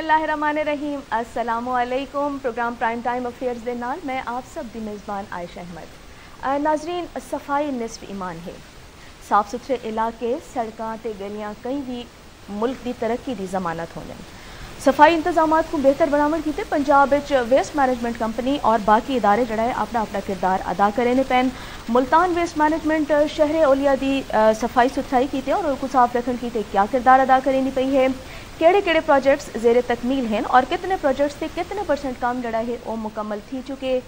बिस्मिल्लाहिर्रहमानिर्रहीम अस्सलामुअलैकुम। Programme prime time affairs दे नाल मैं आप सब दी मेज़बान आयशा अहमद। नाजरीन, सफाई निस्फ ईमान है। साफ सुथरे इलाके, सड़कां ते गलियां कई भी मुल्क की तरक्की की जमानत होने। सफाई इंतजाम को बेहतर बनाने की पंजाब वेस्ट मैनेजमेंट कंपनी और बाकी इदारे जड़ा है अपना अपना किरदार अदा करें पैन। मुल्तान वेस्ट मैनेजमेंट शहर ओलिया की सफाई सुथराई की और उनको साफ रखने की क्या किरदार अदा करें पई है, केड़े केड़े प्रोजेक्ट्स जेरे तकमील हैं और कितने प्रोजेक्ट्स से कितने % काम जड़ा है वो मुकम्मल थी चुके।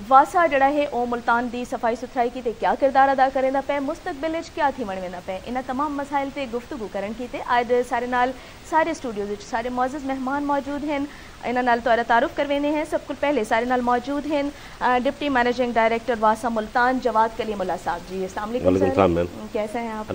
वासा जड़ा है वो मुल्तान की सफाई सुथराई की क्या किरदार अदा करें पे, मुस्तकबिल क्या थी वणवेंदा पे, इन तमाम मसाइल से गुफ्तगू करन की अज सारे नाल सारे स्टूडियो सारे मोअज़्ज़ज़ मेहमान मौजूद हैं। इन्हां नाल तुहाडा तारुफ करवेने हैं। सब कुछ पहले सारे नाल मौजूद हैं डिप्टी मैनेजिंग डायरेक्टर वासा मुल्तान जवाद कलीमुल्लाह साहब जी। अस्सलाम वालेकुम सर, कैसे हैं आप?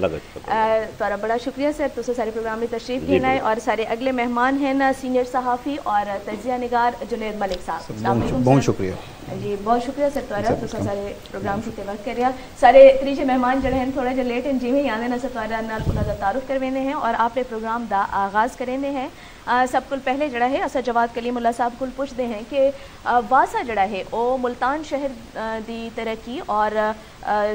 तुहाडा बड़ा शुक्रिया सर, तुसें सारे प्रोग्राम में तशरीफ लेना है। और सारे अगले मेहमान हैं सीनियर सहाफ़ी और तजिया निगार जुनैद मलिक साहब। बहुत शुक्रिया जी, बहुत शुक्रिया सर तुहाडा, तुसें सारे प्रोग्राम कीते वक्त करिया। सारे त्रीजे मेहमान जड़े हैं थोड़ा जिहा लेट हैं, जिवें ही आंदे न सर तुहाडा नाल उन्हां दा तारुफ करवेने हैं और आपने प्रोग्राम दा आगाज़ करेंदे हैं। सब कुल पहले जड़ा है असा जवाद कलीमुल्लाह साहब को पूछते हैं कि वासा जड़ा है वो मुल्तान शहर की तरक्की और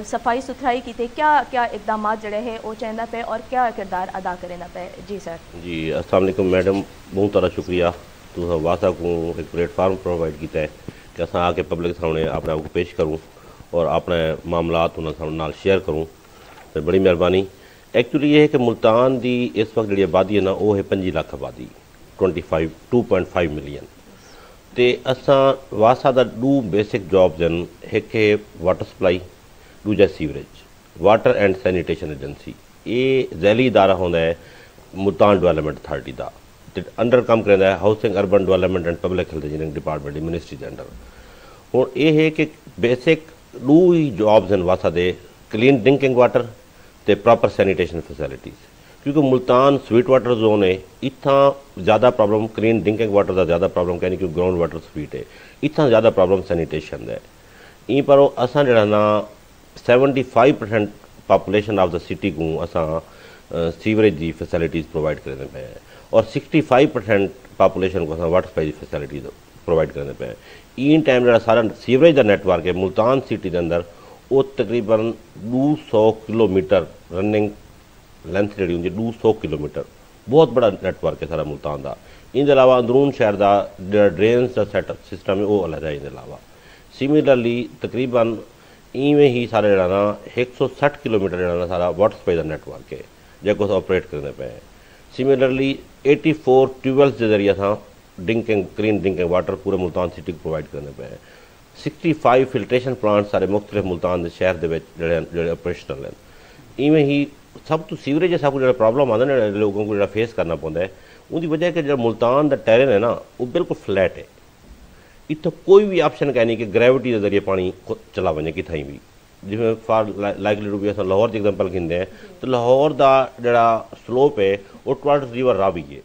सफाई सुथराई की क्या क्या इकदाम जड़े है वो चाहता पे और क्या किरदार अदा करें पे। जी सर। जी अस्सलाम वालेकुम मैडम, बहुत सारा शुक्रिया। तो वासा को एक प्लेटफार्म प्रोवाइड किया है कि अस आके पब्लिक सामने अपने आप को पेश करूँ और अपने मामलात उन्होंने शेयर करूँ, तो बड़ी मेहरबानी। एक्चुअली ये है कि मुल्तान की इस वक्त जी आबादी है ना वो है 5 लाख आबादी, 2.5 मिलियन। तो असा वासा का 2 बेसिक जॉब्स हैं, एक है वाटर सप्लाई, दूजा sewerage, water and sanitation agency. ये जैली इदारा होंदा है मुल्तान डेवलपमेंट अथॉरिटी का, अंडर काम करता है housing urban development and public health engineering department ministry के अंडर। हुण ये है कि बेसिक 2 ही जॉब्स हैं वासा दे, क्लीन ड्रिंकिंग वाटर ते प्रॉपर सैनीटेशन फैसिलिटीज़। क्योंकि मुल्तान स्वीट वाटर जोन है, इतना ज़्यादा प्रॉब्लम क्लीन ड्रिंकिंग वाटर का ज़्यादा प्रॉब्लम कहनी क्योंकि ग्राउंड वाटर स्वीट है, इतना ज़्यादा प्रॉब्लम सैनीटेशन है। ई पर असा जरा ना 75% पॉपुलेशन ऑफ द सिटी को असा सीवरेज की फैसिलिटीज़ प्रोवाइड करने पे और 65% पॉपुलेशन को असा वाटर सप्लाई की फैसिलिटीज़ प्रोवाइड करने पे। इन टाइम जरा सारा सीवरेज का नेटवर्क है मुल्तान सिटी के अंदर वो तकरीबन 200 किलोमीटर रनिंग लेंथ जी होंगी, 200 किलोमीटर बहुत बड़ा नेटवर्क है सारा मुल्तान का। इन अलावा अंदरून शहर का जो ड्रेन का सैटअप सिस्टम है वो अलग है। इन अलावा सिमिलरली तकरीबन इवें ही सारे जरा ना 160 किलोमीटर जरा ना सारा वाटर सप्लाई का नेटवर्क है जो ऑपरेट करने पे। सिमिलरली 84 ट्यूबवेल्स के जरिए असा ड्रिंकिंग क्लीन ड्रिंकिंग वाटर पूरे मुल्तान सिटी को प्रोवाइड करने पे। 65 फिल्ट्रेशन प्लांट सारे मुख्तलिफ मुल्तान के शहर के ऑपरेशनल हैं। इवें ही सब तो सीवरेज सब कुछ जो प्रॉब्लम आता है लोगों को जो फेस करना पड़ता है उनकी वजह कि जो मुल्तान का टेरन है ना वो बिल्कुल फ्लैट है। इतना कोई भी ऑप्शन कह नहीं कि ग्रेविटी के जरिए पानी चला वजे कितें भी। जिमें फॉर लाइकली टू बी अस लाहौर की एग्जाम्पल खींदे हैं तो लाहौर का जरा स्लोप है वो टुवर्ड्स रिवर रावी है,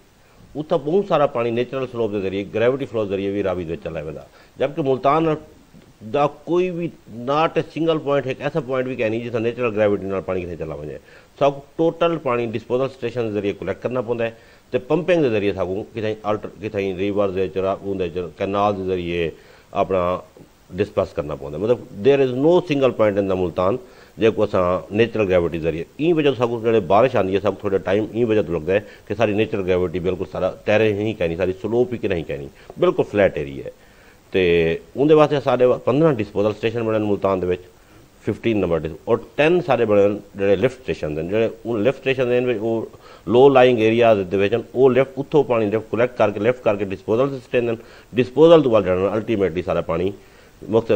उतना बहुत सारा पानी नेचुरल स्लोप के जरिए ग्रेविटी फ्लो के जरिए भी रावी चला वेंदा। जबकि मुल्तान दा कोई भी नॉट ए सिंगल पॉइंट एक ऐसा पॉइंट भी कह नहीं जितना नेचुरल ग्रेविटी नाल पानी कितने चला वजे। सब टोटल पानी डिस्पोजल स्टेशन के जरिए कलैक्ट करना पड़ता है तो पंपिंग के जरिए सबको कितें अल्टर कितें रिवर कैनाल के जरिए अपना डिस्पर्स करना पड़ता है। मतलब there is no single point in the Multan जो अस नेचुरल ग्रेविटी जरिए ई वजह सब जो बारिश आती है सब थोड़ा टाइम ई वजह तो लगता है कि सारी नेचुरल ग्रेविटी बिल्कुल सारा तैरे नहीं कहनी, सारी स्लोप ही नहीं कहनी, बिल्कुल फ्लैट एरिया है। तो उनके वास्ते साढ़े 15 डिस्पोजल स्टेशन बने मुल्तान के 15 नंबर और 10 सारे बने जो लिफ्ट स्टेशन हैं। जो लिफ्ट स्टेशन वो लो लाइंग एरिया वो लिफ्ट उतों पानी लिफ्ट कलैक्ट करके लिफ्ट करके डिस्पोजल स्टेशन डिस्पोजल तो वाल जाना अल्टीमेटली सारा पानी मुख्त।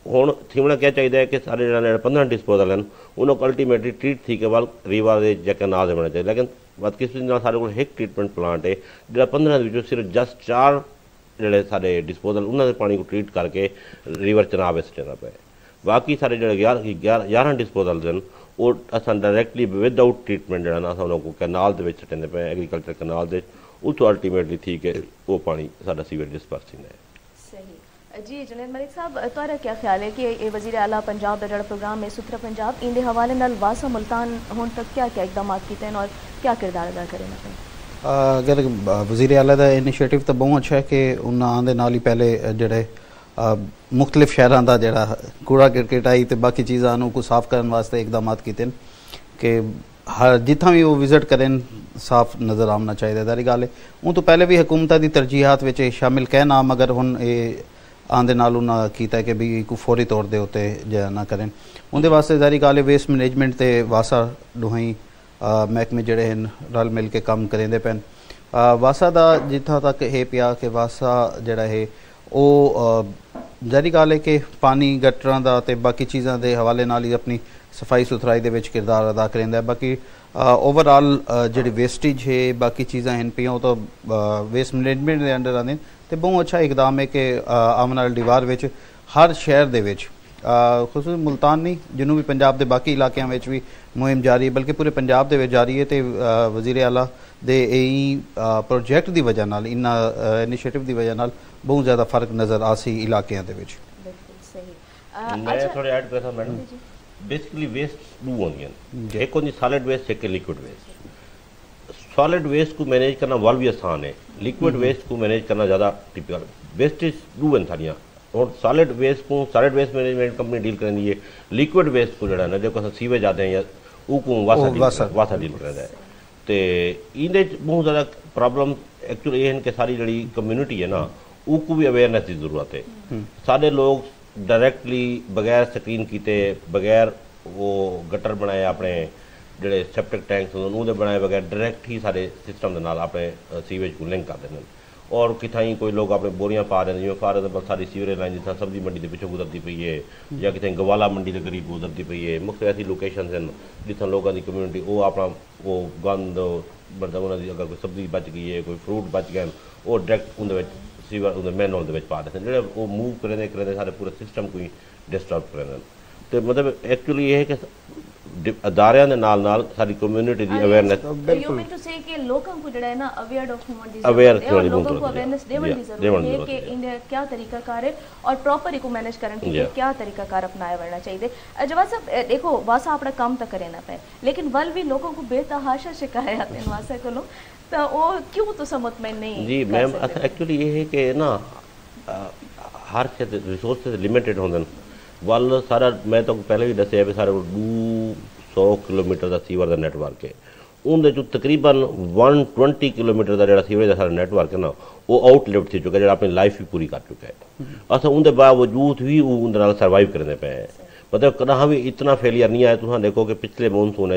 हुण थीवना क्या चाहिए कि सारे जो 15 डिस्पोजल हैं उन्होंने अल्टीमेटली ट्रीट थी के वाल रिवर या कैनाल बनना चाहिए। लेकिन बदकिस्मती सारे को एक ट्रीटमेंट प्लांट है जो 15 सिर्फ जस्ट 4 जोड़े सारे डिस्पोजल उन्होंने पानी को ट्रीट करके रिवर चनाब सटेना पे। बाकी सारे जो 11 डिस्पोजल हैं वो असा डायरैक्टली विदाउट ट्रीटमेंट जो अस उन्होंने कैनाल के सटेंदे पे एग्रीकल्चर कैनाल के उतो अल्टीमेटली थी कि वो पानी साडा सीवेज डिस्पर्स होंदा है। सही जी जुनैद मलिक साहब, तुहाडा क्या ख्याल है कि ये वज़ीर आला पंजाब का जो प्रोग्राम है सुथरा पंजाब इन हवाले नाल वासा मुल्तान हुण तक क्या क्या इकदाम किए हैं और क्या किरदार अदा करें? अगर वज़ीर आला का इनिशिएटिव तो बहुत अच्छा है कि उन्होंने आने नाल ही पहले जोड़े मुख्तलिफ शहरों का जोड़ा कूड़ा करकट आई तो बाकी चीज़ों को साफ करने वास्ते इकदाम किए कि हर जितना भी वो विजिट करें साफ नज़र आना चाहिए। सारी गल है उन तो पहले भी हुकूमत की तरजीहात में शामिल कहना मगर हुन आंदे नाल उन्हें किया कि भी को फौरी तौर पर उत्ते जो ना करें उनके वास्ते सारी गल है वेस्ट मैनेजमेंट तो वासा दोही महकमे जोड़े हैं रल मिल के काम करेंदे पैन। वासा का जिथा तक है पिया कि वासा जोड़ा है वो जारी गल है कि पानी गटरां दा ते बाकी चीज़ों के हवाले नाल ही अपनी सफाई सुथराई दे विच किरदार अदा करेंदा है। बाकी ओवरऑल जी वेस्टेज है बाकी चीज़ां हैं पियां तो वेस्ट मैनेजमेंट के अंडर आने तो बहुत अच्छा इकदाम है कि आने वाले दीवार विच हर शहर दे विच खुसूस मुल्तान नहीं जनूबी पंजाब के बाकी इलाकों में भी मुहिम जारी है बल्कि पूरे पंजाब के जारी है। तो वज़ीर आला दे प्रोजेक्ट की वजह नाल इन्हां इनिशिएटिव की वजह नाल बहुत ज़्यादा फर्क नज़र आ सी इलाकों के विच। मैं थोड़े ऐड करता मैडम बेसिकली वेस्ट दो होंगे एक होंगी सॉलिड वेस्ट एक लिक्विड वेस्ट। सॉलिड वेस्ट को मैनेज करना वाल भी आसान है लिक्विड वेस्ट को मैनेज करना ज़्यादा टिपिकल। वेस्टेज दो हैं सारियाँ और सॉलिड वेस्ट को solid waste management company deal करेंदी है। लिक्विड वेस्ट को जो जो सीवेज आते हैं या वो वासा डील करेंदा है। तो इहदे बहुत ज़्यादा प्रॉब्लम एक्चुअली ये कि सारी जी कम्यूनिटी है ना वो भी अवेयरनेस की जरूरत है। सारे लोग डायरैक्टली बगैर स्क्रीन किए बगैर वो गटर बनाए अपने जोड़े सैप्टिक टैंक्स उन्होंने बनाए बगैर डायरैक्ट ही सारे सिस्टम के नाल अपने सीवेज को लिंक कर दें। और कितना कोई लोग अपने बोरियां पा रहे हैं जिम्मे पा रहे हैं सारी सीवरेज लाइन जितना सब्जी मंडी के पिछों गुजरती पई है या कितने गवाला मंडी के करीब गुजरती पई है। मुख्य ऐसी लोकेशन हैं जितना लोगों की कम्यूनिटी वो अपना वो गंद मतलब उन्होंने अगर कोई सब्जी बच गई है कोई फ्रूट बच गए वो डायरैक्ट उन्हें सीवर उन्हें मैनहोल के पा देते हैं जो वो मूव करें सारे पूरे सिस्टम को ही डिस्टर्ब करें। तो मतलब एक्चुअली ये है कि अदारियां दे नाल नाल सारी कम्युनिटी दी awareness you mean to say कि लोगों को जड़ा है ना अवेयर ऑफ ह्यूमन डिजीज और लोगों को अवेयरनेस देवन की जरूरत है कि इंडिया क्या तरीका कार है और प्रॉपर इको मैनेज करने के लिए क्या तरीका कार अपनाया वरना चाहिए। जवाब साहब देखो वासा अपना काम तो करे ना पे लेकिन वल भी लोगों को बेतहाशा शिकायत है वासा को तो वो क्यों तो मुतमईन नहीं। जी मैम एक्चुअली ये है कि ना हर रिसोर्सेज लिमिटेड होंगे वाल सारा मैं तो पहले भी दसिया भी सारे 200 किलोमीटर का सीवर का नैटवर्क है उनके तकरीबन 120 किलोमीटर का जो सीवरेज का सारा नैटवर्क है ना वो आउटलिव थी चुका है जो अपनी लाइफ भी पूरी कर चुका है। अस उनके बावजूद भी उनके सर्वाइव करने पे है मतलब कदा भी इतना फेलियर नहीं आया। तुम देखो कि पिछले मानसून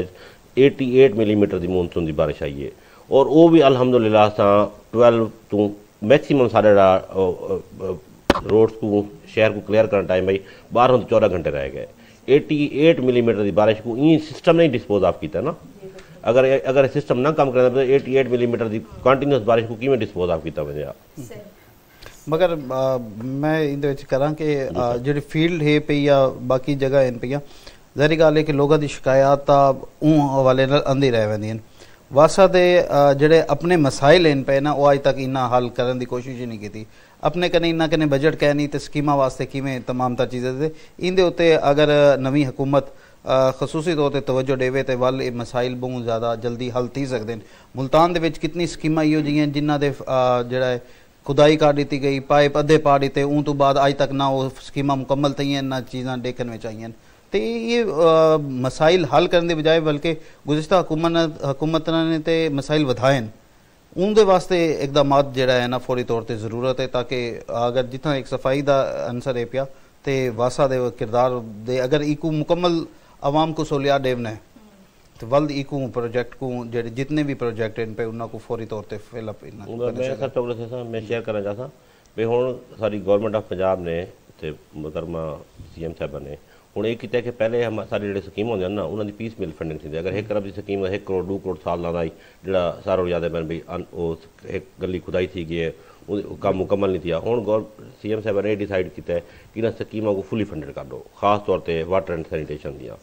88 मिलीमीटर की मानसून की बारिश आई है और वो भी अलहमदुलिल्लाह 12 तो मैक्सीमम सारे रोड्स को शहर को क्लियर करने टाइम भाई 12 से 14 घंटे रह गए। 88 मिलीमीटर की बारिश को इन सिस्टम ने डिस्पोज ऑफ किया ना अगर सिस्टम ना काम करना तो 88 मिलीमीटर की कंटिन्यूस बारिश को किमें डिस्पोज ऑफ किया वजह मगर मैं इन करा कि जी फील्ड है पई या बाकी जगह हैं पई ज़ाहिर गल है कि लोगों की शिकायत हवाले आंदी रह वेंदियां वासा दे जड़े अपने मसाइल हैं पे ना वो अज तक इन्ना हल करने की कोशिश ही नहीं की अपने कने इन्ना कने बजट कह नहीं तो स्कीमा वास्ते किमें तमाम तर चीज़ें दे इंदे उत्ते अगर नवी हुकूमत खसूसी तौर पर तवज्जो देवे तो वल मसाइल बहुत ज़्यादा जल्दी हल थी सकते हैं। मुल्तान दे विच कितनी स्कीमा इहो जिहियां जिन्हां दे जड़ा खुदाई कर दी गई पाइप अद्धे पा दिते उन तो बाद अज तक ना वो स्कीमा मुकम्मल थी ना चीज़ां देखने में चाहिए। तो ये मसाइल हल करने के बजाय बल्कि गुज़िश्ता हुकूमत ने तो मसाइल वधाए उनके वास्ते इकदाम जोड़ा है ना फौरी तौर पर जरूरत है ताकि अगर जितना एक सफाई का अंसर है पिया तो वासा दे किरदार दे अगर इको मुकम्मल आवाम को सहूलियात देवना है तो वल्द इको प्रोजेक्ट को जेडे जितने भी प्रोजेक्ट इन पे उन्होंने फौरी तौर पर फिलअप मैं शेयर करना चाहता भी हुण सारी गवर्नमेंट ऑफ पंजाब ने मोहतरमा CM साहब ने हूँ ये किया कि पहले हम सारी जो स्कीम होंगे ना उन्होंने पीस मिल फंडिंग थी अगर 1 अरब की स्कीम 1 करोड़ 2 करोड़ साल आई जो सारो याद है मैं भाई एक गली खुदाई थी गई है काम मुकम्मल नहीं थिया हूँ CM साहब ने डिसाइड किया कि इन स्कीमों को फुली फंडिड कर दो खास तौर पर वाटर एंड सैनिटेशन दियाँ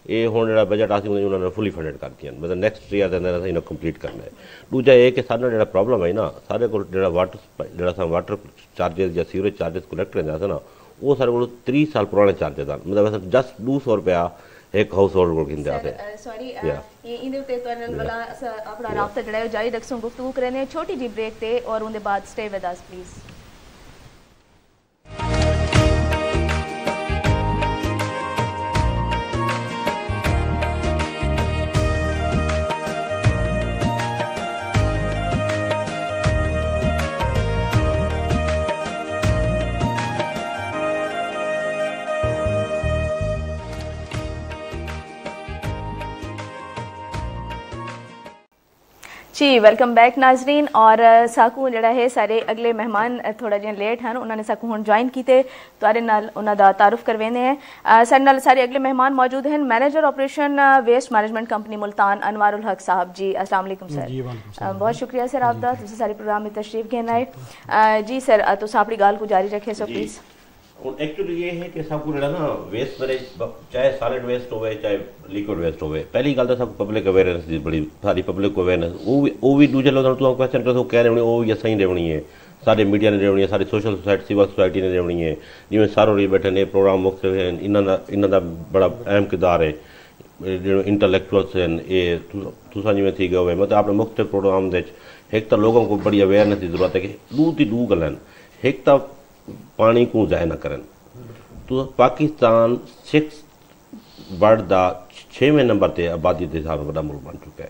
ये हूँ जो बजट आती उन्होंने फुली फंडिड कर दिया मतलब नैक्सट ईयर के अंदर इन्हें कंप्लीट करना है। दूजा ये कि सारा जो प्रॉब्लम है ना सारे को वाटर चार्जिज या सीवरेज चार्जिज कलैक्ट करते ना वो सारे को 30 साल पुराने चार्जिज मतलब जस्ट 200 रुपया एक हाउस होल्ड को किंदे आते सॉरी ये इंदे उते तो वाला अपना राब्ता जड़ा है जारी रखसूं गुफ्तगू करने छोटी जी ब्रेक ते और उनके बाद स्टे विद अस प्लीज। जी वेलकम बैक नाजरीन। और साकू जड़ा है सारे अगले मेहमान थोड़ा जिहा लेट हैं, उन्होंने साकू हुण ज्वाइन कीते तुआरे नाल उन्हां दा तारुफ करवेंदे हैं। साडे नाल सारे अगले मेहमान मौजूद हैं। Manager operation waste management company Multan Anwarul Haq साहब जी, अस्सलाम वालेकुम सर। बहुत शुक्रिया सर आपका, तुसीं सारे प्रोग्राम में तशरीफ घेन आए। जी सर तुसीं अपनी गल को जारी रखे सो प्लीज। एक्चुअली ये है कि सबको जो ना वेस्ट मैनेज चाहे सॉलिड वेस्ट हो चाहे लिक्विड वेस्ट हो, पहली गल तो सब पब्लिक अवेयरनेस की बड़ी सारी पब्लिक को अवेयरनेस वो भी दूजे लोगों तो क्वेश्चन कर कह रहे वो भी असां ही देवनी है, सारे मीडिया ने देवनी है, सारी सोशल सोसाइटी सिविल सोसाइटी ने देवनी है। जिवें सारे बैठे ने प्रोग्राम मुख्तलिफ हैं, इन्हां दा बड़ा अहम किरदार है। जो इंटलैक्चुअल्स हैं ये तुसां जिवें थी गए मतलब अपने मुख्तलिफ प्रोग्राम दे एक तो लोगों को बड़ी अवेयरनेस की जरूरत है कि दू गल्लां एक तो पानी को ज़ाया न करें। तो पाकिस्तान 6 वर्ल्ड का 6वें नंबर से आबादी के हिसाब से बड़ा मुल्क बन चुका है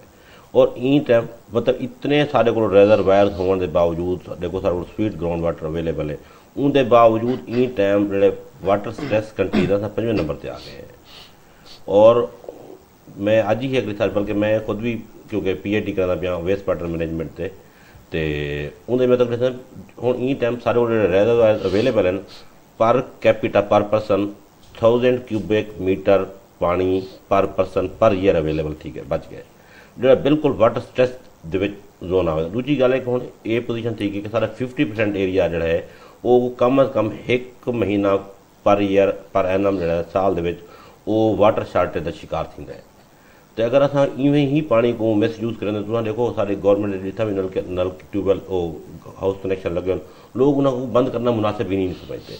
और ई टाइम मतलब इतने सारे को रिजर्वायर होने के बावजूद देखो सारे स्वीट ग्राउंड वाटर अवेलेबल है, उनके बावजूद ई टाइम जो वाटर स्ट्रेस कंट्री का 5वें नंबर से आ गए हैं। और मैं अज ही एक रिसर्च बल्कि मैं खुद भी क्योंकि PhD करना पाया वेस्ट वाटर मैनेजमेंट से तो उन्हें मतलब हूँ ई टाइम सारे रिजर्वायर अवेलेबल हैं पर कैपिटा पर पर्सन 1000 क्यूबिक मीटर पानी पर पर्सन पर ईयर अवेलेबल ठीक है बच गए जो बिल्कुल वाटर स्ट्रेस जोन आए। दूजी गल है कि हूँ ये पोजीशन थी कि सारा 50% एरिया जोड़ा है वो कम अज कम 1 महीना पर ईयर पर एनम जो साल वो वाटर शार्टेज का शिकार थींदा है। तो अगर असां इवें ही पानी को मिसयूज करें तो देखो सारे गवर्नमेंट जितना भी नल ट्यूबवेल हाउस कनेक्शन लगे लोग उन्हें बंद करना मुनासिब ही नहीं समझते।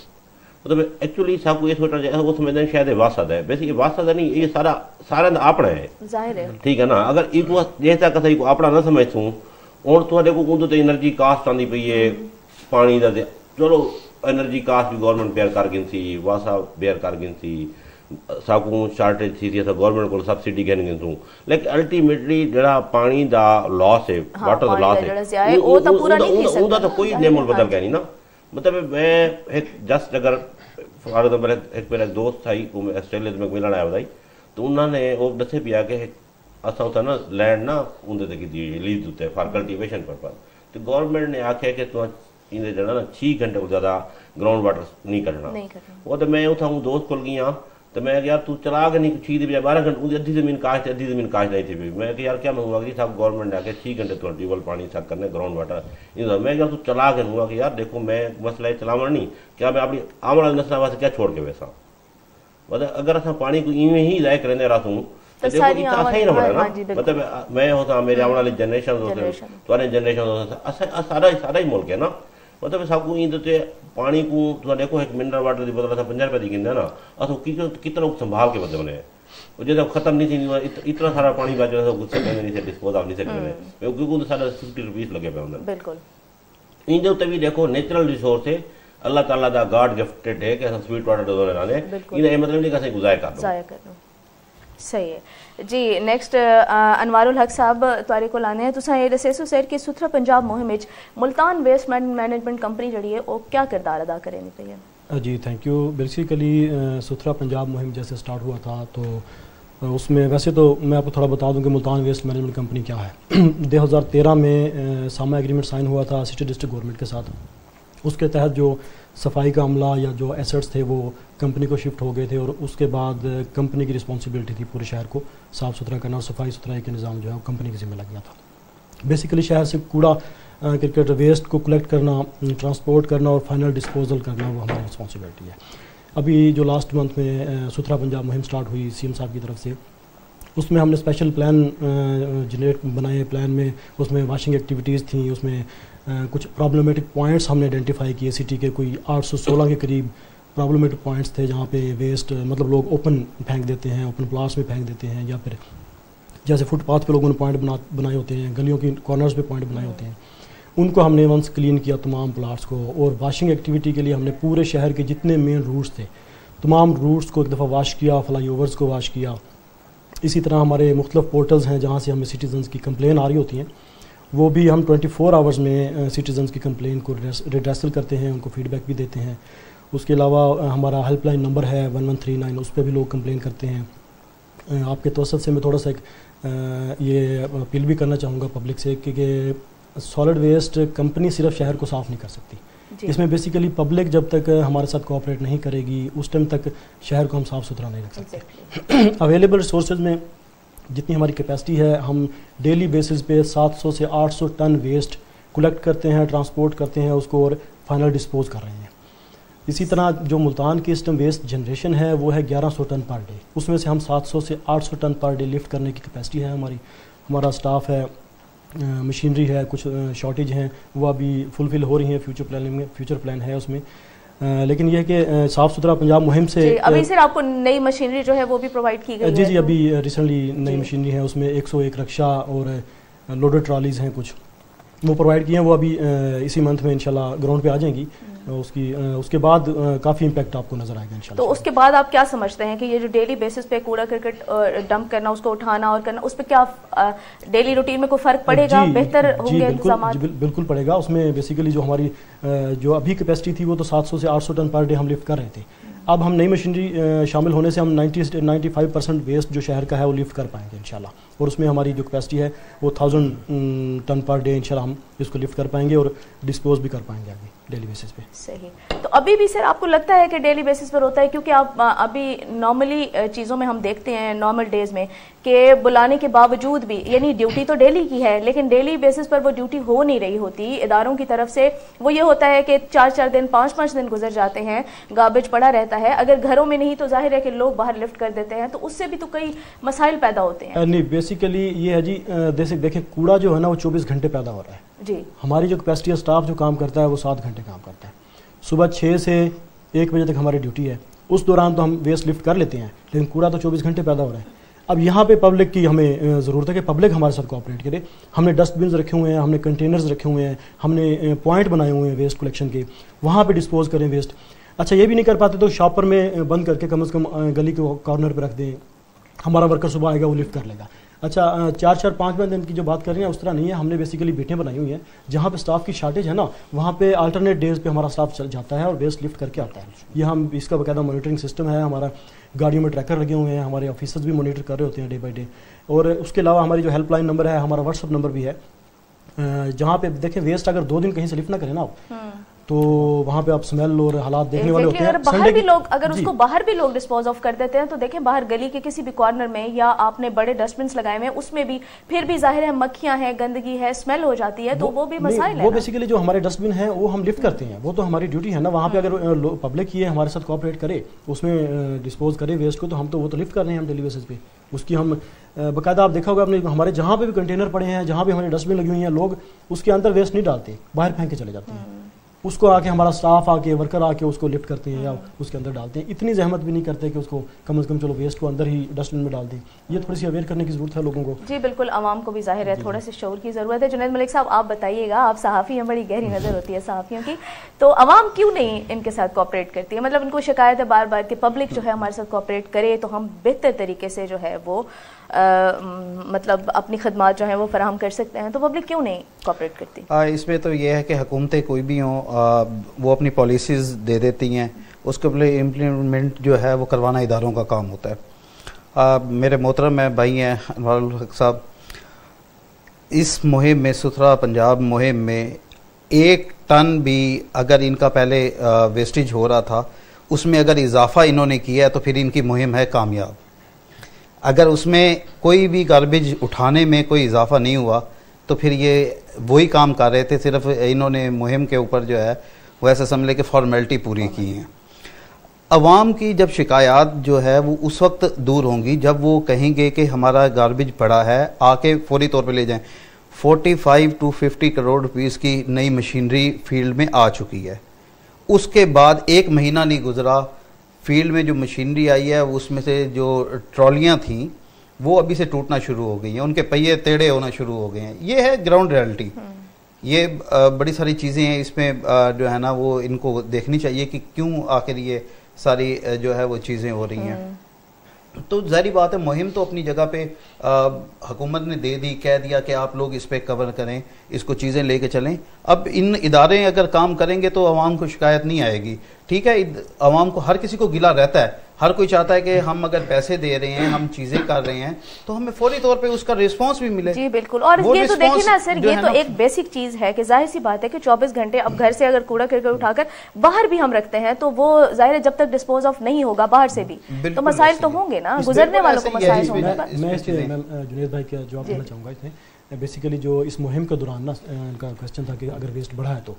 मतलब एक्चुअली सबको ये सोचना चाहिए वो समझते हैं शायद वासद है, वैसे ये वासद नहीं, ये सारा अपना है, ठीक है ना। अगर इको जैसा कसा इको अपना ना समझूँ और तो देखो उन एनर्जी कास्ट आती पई है पानी का, चलो एनर्जी कास्ट भी गवर्नमेंट बेयर कर गिन सी, वासा बेयर कर गिन सी, साकू शार्टेज थी गवर्नमेंट को सब्सिडी कहने गिनसूं, लेकिन अल्टीमेटली जड़ा पानी दा लॉस है वाटर दा लॉस है उनका तो कोई नेमोल बदल गया नहीं ना। मतलब मैं एक जस्ट अगर फॉर एग्जांपल एक मेरा दोस्त आई ऑस्ट्रेलिया में मिलने आया बताई तो उन्होंने वो दसे पिया कि असा उतना ना लैंड ना उनके की लीज उत्ते फॉर कल्टीवेशन पर्पज, तो गवर्नमेंट ने आख्या कि तुम इन्हें जड़ा ना 6 घंटे को ज़्यादा ग्राउंड वाटर नहीं करना। वो तो मैं उतना दोस्त को गई तो मैं यार तू चला के नहीं 6 बजाय 12 घंटे अद्धी जमीन काश नहीं थी। मैं यार क्या मैं कि साहब गवर्नमेंट ने आके 6 घंटे तो ट्यूबवेल पानी सब करने ग्राउंड वाटर, मैं यार तू चला के हुआ कि यार देखो मैं मसला चलावन नहीं क्या मैं अपनी आने वाले नस्ल वास्ते क्या छोड़ के वैसा मतलब अगर अस पानी को इवें ही ज़ाया करें रहूँ तो देखो असा ही ना होना ना। मतलब मैं होता मेरे आने वाले जनरेशन तुम्हारे जनरेशन सारा ही मुल्क है ना। मतलब सबको ईंदे पानी को तुम देखो एक मिनरल वाटर की बोतल 50 रुपए की गिनते ना असो कितना संभाल के बदले जो खत्म नहीं थी इतना सारा पानी बचा नहीं डिस्पोज ऑफ नहीं सकते क्योंकि सारा 50 रुपीस लगे पे होंगे। बिल्कुल इंदे उत्ते भी देखो नेचुरल रिसोर्स है अल्लाह ताला दा गॉड गिफ्टेड है कि स्वीट वाटर दो लाने इन्हें मतलब नहीं कि गुजाया कर दो। सही है जी। नेक्स्ट अनवारुल हक साहब तुआरे को लाने तुसा ये दसेसो सर कि सुथरा पंजाब मुहिम विच मुल्तान वेस्ट मैनेजमेंट कंपनी जड़ी है वो क्या किरदार अदा करेनी पई है? जी थैंक यू। बेसिकली सुथरा पंजाब मुहिम जैसे स्टार्ट हुआ था तो उसमें वैसे तो मैं आपको थोड़ा बता दूं कि मुल्तान वेस्ट मैनेजमेंट कंपनी क्या है। 2013 में सामा एग्रीमेंट साइन हुआ था सिटी डिस्ट्रिक्ट गवर्नमेंट के साथ। उसके तहत जो सफाई का अमला या जो एसेट्स थे वो कंपनी को शिफ्ट हो गए थे और उसके बाद कंपनी की रिस्पॉन्सिबिलिटी थी पूरे शहर को साफ़ सुथरा करना और सफाई सुथराई के निज़ाम जो है वो कंपनी के ज़िम्मे लग गया था। बेसिकली शहर से कूड़ा क्रिकेट वेस्ट को कलेक्ट करना, ट्रांसपोर्ट करना और फाइनल डिस्पोजल करना वो हमारी रिस्पॉन्सिबिलिटी है। अभी जो लास्ट मंथ में सुथरा पंजाब मुहिम स्टार्ट हुई CM साहब की तरफ से, उसमें हमने स्पेशल प्लान जनरेट बनाए। प्लान में उसमें वाशिंग एक्टिविटीज़ थी, उसमें कुछ प्रॉब्लमेटिक पॉइंट्स हमने आइडेंटिफाई किए। सिटी के कोई 816 के करीब प्रॉब्लमेटिक पॉइंट्स थे जहाँ पे वेस्ट मतलब लोग ओपन फेंक देते हैं, ओपन प्लाट्स में फेंक देते हैं, या फिर जैसे फुटपाथ पे लोगों ने पॉइंट बनाए होते हैं, गलियों की कॉर्नर्स पे पॉइंट बनाए होते हैं, उनको हमने वंस क्लीन किया तमाम प्लाट्स को। और वाशिंग एक्टिविटी के लिए हमने पूरे शहर के जितने मेन रूट्स थे तमाम रूट्स को एक दफ़ा वाश किया, फ्लाई ओवर्स को वाश किया। इसी तरह हमारे मुख्तलिफ पोर्टल्स हैं जहाँ से हमें सिटीजन्स की कंप्लेन आ रही होती हैं, वो भी हम 24 आवर्स में सिटीजन्स की कंप्लेन को रिड्रेसल करते हैं, उनको फीडबैक भी देते हैं। उसके अलावा हमारा हेल्पलाइन नंबर है 1139, उस पर भी लोग कंप्लेन करते हैं। आपके तवसत से मैं थोड़ा सा ये अपील भी करना चाहूँगा पब्लिक से कि सॉलिड वेस्ट कंपनी सिर्फ शहर को साफ़ नहीं कर सकती। इसमें बेसिकली पब्लिक जब तक हमारे साथ कोऑपरेट नहीं करेगी उस टाइम तक शहर को हम साफ़ सुथरा नहीं रख सकते। अवेलेबल रिसोर्सेज में जितनी हमारी कैपेसिटी है, हम डेली बेसिस पे 700 से 800 टन वेस्ट कलेक्ट करते हैं, ट्रांसपोर्ट करते हैं उसको और फाइनल डिस्पोज कर रहे हैं। इसी तरह जो मुल्तान की इस टाइम वेस्ट जनरेशन है वो है 1100 टन पर डे, उसमें से हम 700 से 800 टन पर डे लिफ्ट करने की कैपेसिटी है हमारी। हमारा स्टाफ है, मशीनरी है, कुछ शॉर्टेज हैं वो अभी फुलफिल हो रही हैं, फ्यूचर प्लान है उसमें। लेकिन यह है कि साफ़ सुथरा पंजाब मुहिम से अभी सर आपको नई मशीनरी जो है वो भी प्रोवाइड की गई है? जी अभी रिसेंटली नई मशीनरी है, उसमें 101 रक्षा और लोडेड ट्रॉलीज़ हैं कुछ, वो प्रोवाइड किए हैं। वो अभी इसी मंथ में इंशाल्लाह ग्राउंड पे आ जाएंगी। उसके बाद काफ़ी इम्पैक्ट आपको नजर आएगा इंशाल्लाह। तो उसके बाद आप क्या समझते हैं कि ये जो डेली बेसिस पे कूड़ा करकट डंप करना, उसको उठाना और करना, उस पर क्या डेली रूटीन में कोई फर्क पड़ेगा? बेहतर होंगे इंतजाम? बिल्कुल पड़ेगा। उसमें बेसिकली जो हमारी जो अभी कैपेसिटी थी वो तो 700 से 800 टन पर डे हम लिफ्ट कर रहे थे। अब हम नई मशीनरी शामिल होने से हम 95% वेस्ट जो शहर का है वो लिफ्ट कर पाएंगे इंशाल्लाह। और उसमें हमारी जो कैपेसिटी है वो 1000 टन पर डे इंशाल्लाह हम इसको लिफ्ट कर पाएंगे और डिस्पोज भी कर पाएंगे आगे डेली बेसिस पे। सही। तो अभी भी सर आपको लगता है कि डेली बेसिस पर होता है? क्योंकि आप अभी नॉर्मली चीज़ों में हम देखते हैं नॉर्मल डेज में कि बुलाने के बावजूद भी, यानी ड्यूटी तो डेली की है लेकिन डेली बेसिस पर वो ड्यूटी हो नहीं रही होती इदारों की तरफ से। वो ये होता है कि 4-4 दिन 5-5 दिन गुजर जाते हैं, गार्बेज पड़ा रहता है। अगर घरों में नहीं तो जाहिर है कि लोग बाहर लिफ्ट कर देते हैं, तो उससे भी तो कई मसाइल पैदा होते हैं। नहीं, बेसिकली ये है जी, देखें कूड़ा जो है ना वो 24 घंटे पैदा हो रहा है जी। हमारी जो कैपेसिटी है, स्टाफ जो काम करता है वो 7 घंटे काम करता है। सुबह 6 से 1 बजे तक हमारी ड्यूटी है, उस दौरान तो हम वेस्ट लिफ्ट कर लेते हैं, लेकिन कूड़ा तो 24 घंटे पैदा हो रहा है। अब यहाँ पे पब्लिक की हमें ज़रूरत है कि पब्लिक हमारे साथ कोऑपरेट करे। हमने डस्टबिन रखे हुए हैं, हमने कंटेनर्स रखे हुए हैं, हमने पॉइंट बनाए हुए हैं वेस्ट कलेक्शन के, वहाँ पे डिस्पोज करें वेस्ट। अच्छा, ये भी नहीं कर पाते तो शॉपर में बंद करके कम से कम गली के कॉर्नर पर रख दें, हमारा वर्कर सुबह आएगा वो लिफ्ट कर लेगा। अच्छा, 4-4-5 दिन की जो बात कर रही हैं उस तरह नहीं है। हमने बेसिकली बेटें बनाई हुई हैं, जहाँ पे स्टाफ की शॉर्टेज है ना वहाँ पे अल्टरनेट डेज पे हमारा स्टाफ चल जाता है और वेस्ट लिफ्ट करके आता है। ये हम इसका बाकायदा मॉनिटरिंग सिस्टम है, हमारा गाड़ियों में ट्रैकर लगे हुए हैं, हमारे ऑफिसर्स भी मॉनिटर कर रहे होते हैं डे बाई डे। और उसके अलावा हमारी जो हेल्पलाइन नंबर है, हमारा व्हाट्सअप नंबर भी है, जहाँ पे देखें वेस्ट अगर 2 दिन कहीं से लिफ्ट ना करें ना तो वहाँ पे आप स्मेल और हालात देखने वाले होते हैं। अगर बाहर भी लोग उसको बाहर भी लोग डिस्पोज ऑफ कर देते हैं तो देखें बाहर गली के किसी भी कॉर्नर में, या आपने बड़े डस्टबिन लगाए हुए हैं उसमें भी फिर भी जाहिर है मक्खियां हैं, गंदगी है, स्मेल हो जाती है, तो वो भी मसाइल है। वो बेसिकली जो हमारे डस्टबिन है वो हम लिफ्ट करते हैं, वो तो हमारी ड्यूटी है ना। वहाँ पे अगर पब्लिक ये हमारे साथ कोऑपरेट करे, उसमें डिस्पोज करे वेस्ट को, तो हम तो वो तो लिफ्ट कर रहे हैं हम डेली बेसिस पे। उसकी हम बाकायदा आप देखा होगा आपने, हमारे जहाँ पे भी कंटेनर पड़े हैं, जहाँ भी हमारे डस्टबिन लगी हुई हैं, लोग उसके अंदर वेस्ट नहीं डालते, बाहर फेंक के चले जाते हैं। उसको आके हमारा स्टाफ आके, वर्कर आके उसको लिफ्ट करते हैं या उसके अंदर डालते हैं। इतनी जहमत भी नहीं करते कि उसको कम से कम चलो वेस्ट को अंदर ही डस्टबिन में डाल दें। ये थोड़ी सी अवेयर करने की जरूरत है लोगों को। जी बिल्कुल, आवाम को भी जाहिर है थोड़ा सा शऊर की जरूरत है। जुनैद मलिक साहब, आप बताइएगा, आप सहाफ़ी हैं, बड़ी गहरी नज़र होती है सहाफ़ियों की, तो आवाम क्यों नहीं इनके साथ कोऑपरेट करती है? मतलब इनको शिकायत है बार बार कि पब्लिक जो है हमारे साथ कोऑपरेट करे तो हम बेहतर तरीके से जो है वो मतलब अपनी खदमात जो है वो फराहम कर सकते हैं, तो पब्लिक क्यों नहीं कोऑपरेट करती? इसमें तो ये है कि हुकूमतें कोई भी हों वो अपनी पॉलिसीज़ दे देती हैं, उसके लिए इम्प्लीमेंट जो है वो करवाना इदारों का काम होता है। मेरे मोहतरम भाई हैं अनवारुल हक साहब, इस मुहिम में, सुथरा पंजाब मुहिम में 1 टन भी अगर इनका पहले वेस्टेज हो रहा था उसमें अगर इजाफा इन्होंने किया है तो फिर इनकी मुहिम है कामयाब। अगर उसमें कोई भी गार्बेज उठाने में कोई इजाफा नहीं हुआ तो फिर ये वही काम कर रहे थे, सिर्फ इन्होंने मुहिम के ऊपर जो है वो ऐसा समझ ले कि फॉर्मेलिटी पूरी की है। अवाम की जब शिकायत जो है वो उस वक्त दूर होंगी जब वो कहेंगे कि हमारा गार्बेज पड़ा है, आके फौरी तौर पे ले जाएं। 45 to 50 करोड़ रुपीस की नई मशीनरी फील्ड में आ चुकी है उसके बाद 1 महीना नहीं गुजरा, फील्ड में जो मशीनरी आई है उसमें से जो ट्रॉलियाँ थी वो अभी से टूटना शुरू हो गई हैं, उनके पहिए टेढ़े होना शुरू हो गए हैं। ये है ग्राउंड रियलिटी। ये बड़ी सारी चीज़ें हैं इसमें जो है ना वो इनको देखनी चाहिए कि क्यों आखिर ये सारी जो है वो चीज़ें हो रही हैं। तो ज़ाहिर बात है मुहिम तो अपनी जगह पे हुकूमत ने दे दी, कह दिया कि आप लोग इस पे कवर करें, इसको चीज़ें लेके चलें। अब इन इदारे अगर काम करेंगे तो आवाम को शिकायत नहीं आएगी। ठीक है, आवाम को, हर किसी को गिला रहता है, हर कोई चाहता है कि हम अगर पैसे दे रहे हैं, हम चीजें कर रहे हैं तो हमें फौरी तौर पे उसका रिस्पांस भी मिले। जी बिल्कुल। और ये तो देखिए ना सर, ये तो एक बेसिक चीज है कि जाहिर सी बात है कि 24 घंटे अब घर से अगर कूड़ा करकट उठाकर बाहर भी हम रखते हैं तो वो जाहिर है जब तक डिस्पोज ऑफ नहीं होगा बाहर से भी तो मसाइल तो होंगे ना, गुजरने वालों को मसाइल होंगे। मैं जुनेद भाई का जवाब देना चाहूँगा इसमें। बेसिकली जो इस मुहिम के दौरान ना इनका क्वेश्चन था कि अगर वेस्ट बढ़ा है तो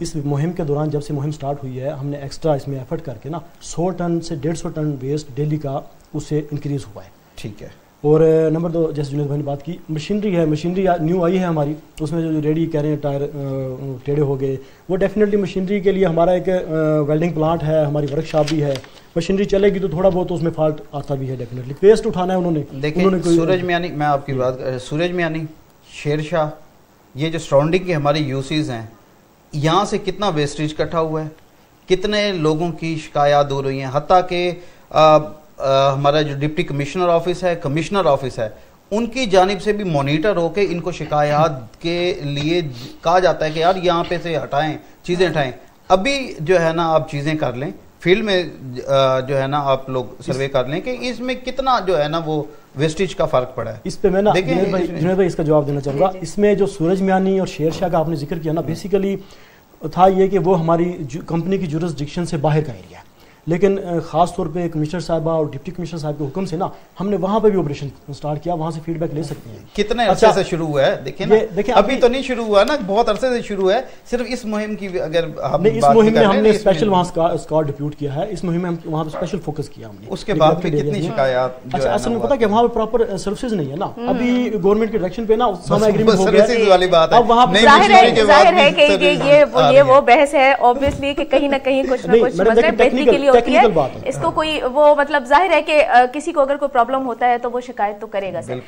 इस मुहिम के दौरान जब से मुहिम स्टार्ट हुई है हमने एक्स्ट्रा इसमें एफर्ट करके ना 100 टन से 150 टन वेस्ट डेली का उससे इंक्रीज हुआ है। ठीक है। और नंबर 2, जैसे जुनेद भाई ने बात की, मशीनरी है, मशीनरी न्यू आई है हमारी, उसमें जो रेडी कह रहे हैं टायर टेढ़े हो गए, वो डेफिनेटली मशीनरी के लिए हमारा एक वेल्डिंग प्लांट है, हमारी वर्कशॉप भी है। मशीनरी चलेगी तो थोड़ा बहुत तो उसमें फॉल्ट आता भी है डेफिनेटली। वेस्ट उठाना है उन्होंने। देखिए सूरज मियानी, मैं आपकी बात, सूरज मियानी, शेरशाह, ये जो सराउंडिंग की हमारी यूसीज हैं, यहाँ से कितना वेस्टेज इकट्ठा हुआ है, कितने लोगों की शिकायत दूर हुई हैं। हत्ता कि हमारा जो डिप्टी कमिश्नर ऑफिस है, कमिश्नर ऑफिस है, उनकी जानिब से भी मॉनिटर होके इनको शिकायत के लिए कहा जाता है कि यार यहाँ पे से हटाएं, चीज़ें हटाएं। अभी जो है ना आप चीज़ें कर लें, फील्ड में जो है ना आप लोग सर्वे कर लें कि इसमें कितना जो है ना वो वेस्टेज का फर्क पड़ा है। इस पे मैं ना जुनेद भाई इसका जवाब देना चाहूँगा। इसमें जो सूरज मियानी और शेरशाह का आपने जिक्र किया ना, बेसिकली था ये कि वो हमारी कंपनी की जुरिस्डिक्शन से बाहर का एरिया है, लेकिन खास तौर पे कमिश्नर साहबा और डिप्टी कमिश्नर साहब के हुक्म से ना हमने वहां पे भी ऑपरेशन स्टार्ट किया, वहां से फीडबैक ले सकते हैं। कितने अरसे से शुरू हुआ है? देखिए ना, अभी तो नहीं शुरू हुआ ना, बहुत अरसे से शुरू है। सिर्फ इस मुहिम की अगर हम इस मुहिम में हमने स्पेशल वहाँ स्क्वाड डिप्यूट किया है, इस मुहिम में वहाँ पे स्पेशल फोकस किया हमने। उसके बाद फिर कितनी शिकायत? अच्छा, असल में पता है वहाँ पे प्रॉपर सर्विसेज नहीं है ना, अभी गवर्नमेंट के डायरेक्शन पे ना सामा एग्रीमेंट हो गया है वाली बात है। अब वहाँ जाहिर है कि ये वो बहस है ऑब्वियसली कि कहीं ना कहीं कुछ ना कुछ मतलब टेक्निकली होती है। इसको कोई वो मतलब जाहिर है कि किसी को अगर कोई प्रॉब्लम होता है तो वो शिकायत तो करेगा सर।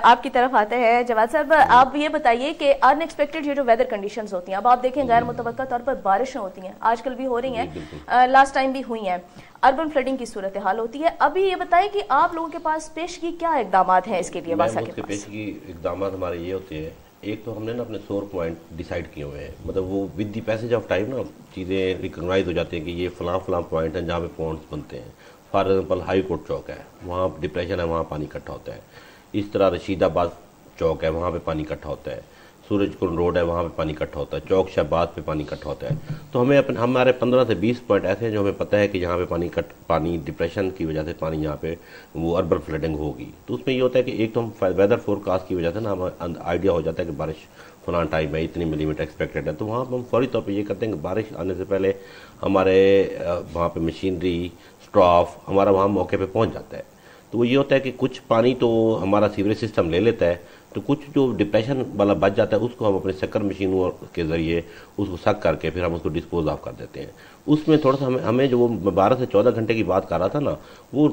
आपकी तरफ आते हैं जवाद साहब, आप ये बताइए कि अनएक्सपेक्टेड ये जो वेदर कंडीशंस होती हैं, अब आप देखें गैर मुतवक्का तौर पर बारिशें होती हैं, आजकल भी हो रही हैं, लास्ट टाइम भी हुई हैं, अर्बन फ्लडिंग की सूरत हाल होती है। अभी ये बताएं कि आप लोगों के पास पेशगी क्या इकदाम हैं इसके लिए? पेशगी इकदाम हमारे ये होते हैं, एक तो हमने ना अपने सोर पॉइंट डिसाइड किए हुए हैं, मतलब वो with the passage of time ना चीज़ें रिकॉग्नाइज हो जाती हैं कि ये फलां पॉइंट हैं जहाँ पे पॉइंट्स बनते हैं। फॉर एग्जांपल हाई कोर्ट चौक है, वहाँ डिप्रेशन है, वहाँ पानी इकट्ठा होता है। इस तरह रशीदाबाद चौक है, वहाँ पे पानी इकट्ठा होता है। सूरजकुंड रोड है, वहाँ पे पानी इकट्ठा होता है। चौक शहबाद पे पानी इकट्ठा होता है। तो हमें हमारे 15 से 20 पॉइंट ऐसे हैं जो हमें पता है कि जहाँ पे पानी डिप्रेशन की वजह से पानी यहाँ पे वो अर्बन फ्लडिंग होगी। तो उसमें ये होता है कि एक तो हम वेदर फोरकास्ट की वजह से ना हमें आइडिया हो जाता है कि बारिश फलां टाइम में इतनी मिलीमीटर एक्सपेक्टेड है, तो वहाँ पर हम फौरी तौर पर ये करते हैं कि बारिश आने से पहले हमारे वहाँ पर मशीनरी स्टाफ हमारा वहाँ मौके पर पहुँच जाता है। तो वो ये होता है कि कुछ पानी तो हमारा सीवरेज सिस्टम ले लेता है, तो कुछ जो डिप्रेशन वाला बच जाता है उसको हम अपने शक्कर मशीनों के ज़रिए उसको सक करके फिर हम उसको डिस्पोज ऑफ कर देते हैं। उसमें थोड़ा सा हमें जो वो 12 से 14 घंटे की बात कर रहा था ना, वो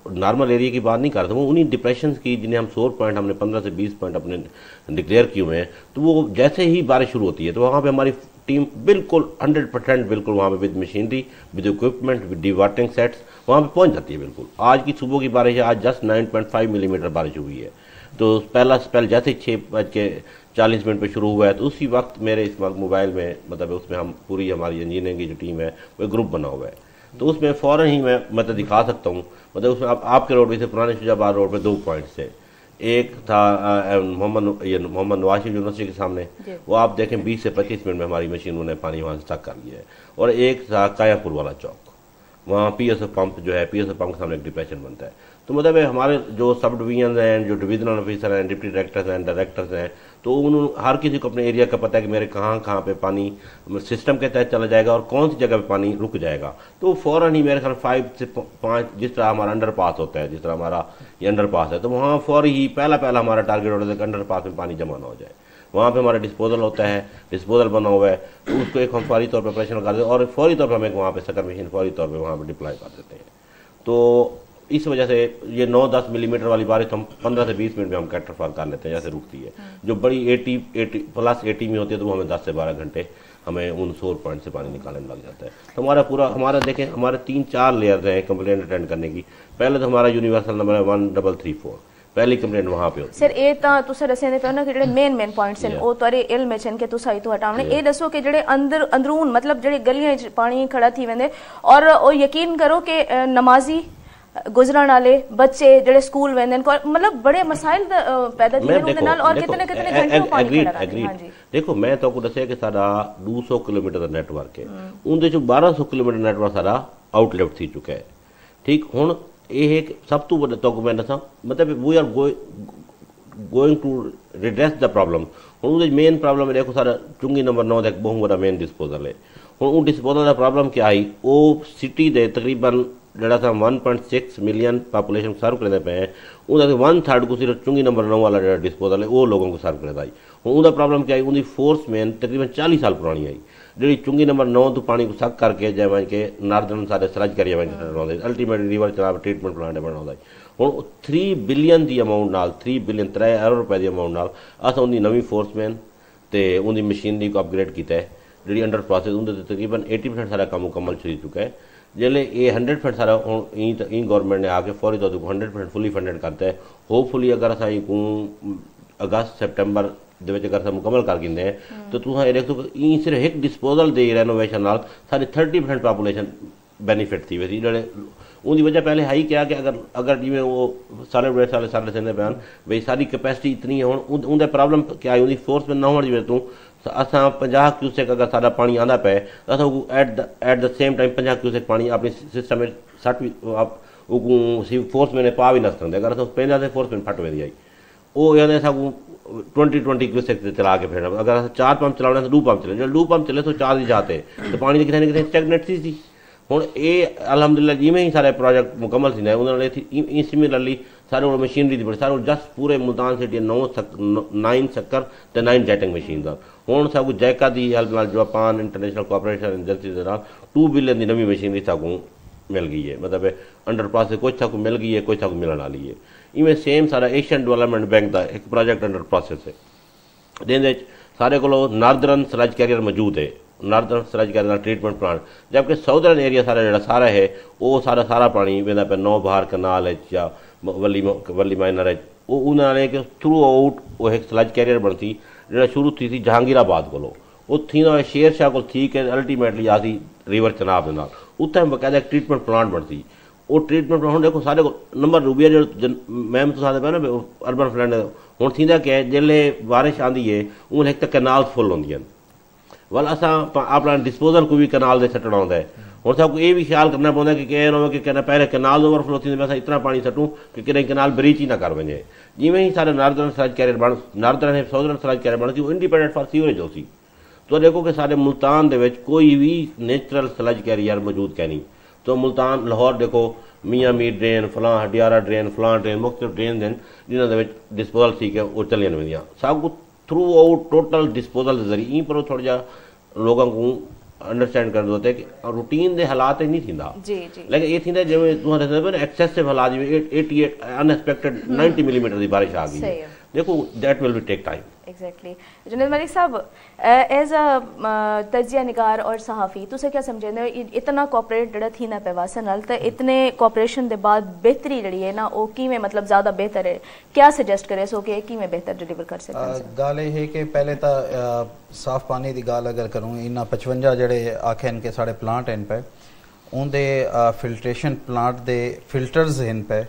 नॉर्मल एरिया की बात नहीं कर रहा था, वो उन्हीं डिप्रेशन की जिन्हें हम सोर पॉइंट हमने 15 से 20 पॉइंट अपने डिक्लेयर किए हुए हैं। तो वो जैसे ही बारिश शुरू होती है तो वहाँ पर हमारी टीम बिल्कुल 100% बिल्कुल वहाँ पे with machinery, with equipment, with dewatering sets वहाँ पे पहुँच जाती है। बिल्कुल आज की सुबह की बारिश है, आज जस्ट 9.5 मिलीमीटर बारिश हुई है। तो पहला स्पेल जैसे ही 6:40 पे शुरू हुआ है तो उसी वक्त मेरे इस वक्त मोबाइल में मतलब उसमें हम पूरी हमारी इंजीनियरिंग की जो टीम है वो ग्रुप बना हुआ है, तो उसमें फ़ौरन ही मैं मतलब दिखा सकता हूँ। मतलब उसमें आपके रोड पे से पुराने शुजाबाद रोड पे 2 पॉइंट्स थे। एक था मोहम्मद नवाज यूनिवर्सिटी के सामने, वो आप देखें 20 से 25 मिनट में हमारी मशीनों ने पानी वहाँ से स्टक कर लिया है। और एक था कायापुर वाला चौक, वहाँ पीएसओ पंप जो है, पीएसओ पंप के सामने एक डिप्रेशन बनता है। तो मतलब हमारे जो सब डिवीजन हैं, जो डिविजनल ऑफिसर हैं, डिप्टी डायरेक्टर्स हैं, डायरेक्टर्स हैं, तो उन्होंने हर किसी को अपने एरिया का पता है कि मेरे कहाँ पे पानी सिस्टम के तहत चला जाएगा और कौन सी जगह पे पानी रुक जाएगा। तो फ़ौरन ही मेरे ख्याल 5 से 5 जिस तरह हमारा अंडर पास होता है, जिस तरह हमारा ये अंडर पास है, तो वहाँ फौरी ही पहला हमारा टारगेट होता है कि अंडर पास में पानी जमा ना हो जाए। वहाँ पे हमारा डिस्पोजल होता है, डिस्पोजल बना हुआ है, तो उसको एक हम फौरी तौर पर ऑपरेशन कर देते हैं और फौरी तौर पर हमें वहाँ पे सकर मशीन फौरी तौर पर वहाँ पर डिप्लॉय कर देते हैं। तो इस वजह से ये 9-10 मिलीमीटर वाली बारिश हम 15 से 20 मिनट में हम कैटरफॉल कर लेते हैं, जैसे रुकती है। जो बड़ी 80+ में होती है तो वो हमें 10 से 12 घंटे हमें उन सोर पॉइंट से पानी निकालने लग जाता है। तो हमारा देखें, हमारे 3-4 लेयर्स हैं कंप्लेंट अटेंड करने की। पहले तो हमारा यूनिवर्सल नंबर है 1334, पहली कंप्लेंट वहाँ पे होती है। सर ये तो तुसे दसने पे ना कि जेडे मेन पॉइंट्स हैं वो तोरे इल्म में छन के तुसा तो हटावने ये दसो कि जेडे अंदरून मतलब जेडे गलियां पानी खड़ा थी वेंदे और ओ यकीन करो कि नमाजी गुजरण वाले बच्चे जेडे स्कूल वेंदे मतलब बड़े मसाइल पैदा थी उनके नाल और कितने घंटे पानी खड़ा रहा। हां जी देखो मैं तो को दसिया कि साडा 200 किलोमीटर का नेटवर्क है, उनदे जो 1200 किलोमीटर नेटवर्क सारा आउटलेट थी चुका है। ठीक हुण ये एक सब तो बड़ा तो मैं दसा मतलब we are going to redress the problem. हुण उदे मेन प्रॉब्लम है देखो सारा चुंगी नंबर 9 दा बहुत बड़ा मेन डिस्पोजल है। हुण उन डिस्पोजल दा प्रॉब्लम क्या आई, वो सिटी दे तकरीबन जड़ा था 1.6 मिलियन पॉपुलेशन सर्व करते पे हैं, उनका 1/3 को सिर्फ चुंगी नंबर 9 वाला जो डिस्पोजल है वो लोगों को सर्व करता आई। उनका प्रॉब्लम क्या आई, उनकी फोर्स मेन तकरीबन 40 साल पुरानी आई, जी चुंगी नंबर 9 तो पानी को सक करके जैसे कि नार्दर्न सारे सलज करिए अल्टीमेटली रिवर चला ट्रीटमेंट प्लांट बनाता है। हूँ 3 बिलियन की अमाउंट नाल 3 बिलियन 3 अरब रुपए की अमाउंट नाल अस उनकी नवी फोर्स मैन तो उनकी मशीनरी को अपग्रेड किया है जी अंडर प्रोसेस उनके तकरीबन 80% सारा काम मुकम्मल हो चुका है। जिले ये 100% सारा ई गवर्नमेंट ने आके फौरी तौर पर 100% फुली फंडेड करता है। होपफुली अगर असा अगस्त सितंबर अगर मुकम्मल कर गिंदे हैं तो तुम ये देखो कि सिर्फ एक डिस्पोजल दे रेनोवेशन नाल सारी 30% पॉपुलेशन बेनीफिट थी वैसी जड़े उनकी वजह पहले है ही क्या कि अगर जिमें वो साढ़े साल से बयान भाई सारी कैपेसिटी इतनी है हूँ उनका प्रॉब्लम क्या है उनकी फोर्स में ना होने जिमें तू असा 50 क्यूसेक अगर सारा पानी आंदा पे तो at the same time 50 cusec पानी अपने सिस्टम में सट फोर्स में पा भी न सकते अगर अस पहले फोर्स में फट वेंदी आई वो यानी असां 20 क्यूसेक चला के फिर अगर 4 पंप चलाना तो 2 पंप चले जो 2 पंप चले तो 4 ही जाते तो पानी की कितने कितने स्टैगनेट थी हुण ये अलहमदुलिल्लाह जिमें ही सारे प्रोजेक्ट मुकम्मल थी उन्होंने सिमिलरली सारे मशीनरी थी सारे जस्ट पूरे मुल्तान सिटी 9 शक्कर तो 9 जेटिंग मशीन हुण सब जैका की हेल्प नाल जापान इंटरनेशनल कोऑपरेशन एजेंसी के नाल 2 बिलियन की नवी मशीनरी साकू मिल गई है मतलब अंडर प्रोसेस कुछ साकू मिल गई है कुछ साकू मिलने वाली है। इवें सेम सारा एशियन डेवलपमेंट बैंक का एक प्रोजेक्ट अंडर प्रोसेस है जिंदे सारे को नार्दर्न स्लज कैरियर मौजूद है northern sludge carrier treatment plant जबकि साउदर्न एरिया सारा है वो सारा पानी वेंदा पे 9 बहार कनाल है या वली माइनर है वो उन्होंने थ्रू आउट वो एक स्लज कैरियर बनती जो शुरू थी जहांगीराबाद को वो थी शेर शाह को थी कि अल्टीमेटली आती रिवर चनाब के नाल उत्थे बकायदा एक ट्रीटमेंट प्लांट बनती वो ट्रीटमेंट प्लांट देखो सारे को नंबर रूबिया जो मैम तो साथ पे ना अर्बन फ्लड हूँ थी क्या जिले बारिश आती है उन एक तो कैनाल फुल होंगे वाल असा अपना डिस्पोजल को भी कैनाल से सटना होता है हूँ सबको ये भी ख्याल करना पौधा कि कहना पहले कैनाल ओवरफ्लो थी मैं इतना पानी सटूँ कि कहीं कैनाल ब्रीच ही ना कर वजे जिमें ही सारे नार्दर्न स्लज कैरियर बन नार्दर्न साउदर्न स्लज कैरियर बनती इंडिपेंडेंट फॉर सीवरेज होती तो देखो कि सारे मुल्तान दे कोई भी नेचुरल स्लज कैरियर मौजूद कै नहीं तो मुल्तान लाहौर देखो मियाँ मीर ड्रेन फलां हडियारा ड्रेन फलां ड्रेन मुख्तलिफ ड्रेन हैं जिन्होंने डिस्पोजल थी वो चलियन वेंदियां सब कुछ थ्रू आउट टोटल डिस्पोजल के जरिए ई पर थोड़ा जा लोगों को अंडरस्टैंड कर होता है कि रूटीन के हालात नहीं थींदा लेकिन ये थींदा जिवें तुहां दसदे एक्सेसिव हालात जिवें 88 अनएक्सपेक्टेड 90 मिलीमीटर की बारिश आ गई देखो that will be take time exactly Junaid Malik साहब एज अ तजिया निगार और सहाफ़ी तुसे क्या समझे इतना कोऑपरेट जड़ा थी ना पे वासन नाल ते इतने कोऑपरेशन दे बाद बेहतरी जड़ी है ना वो किवें मतलब ज्यादा बेहतर है क्या सजेस्ट करे सो कि किवें बेहतर डिलीवर कर सकते गाल है कि पहले तो साफ पानी की गाल अगर करूँ इन्ना 55 जड़े आखे के साढ़े प्लांट हैं पे उनके फिल्ट्रेशन प्लांट दे फिल्टर्स हैं पे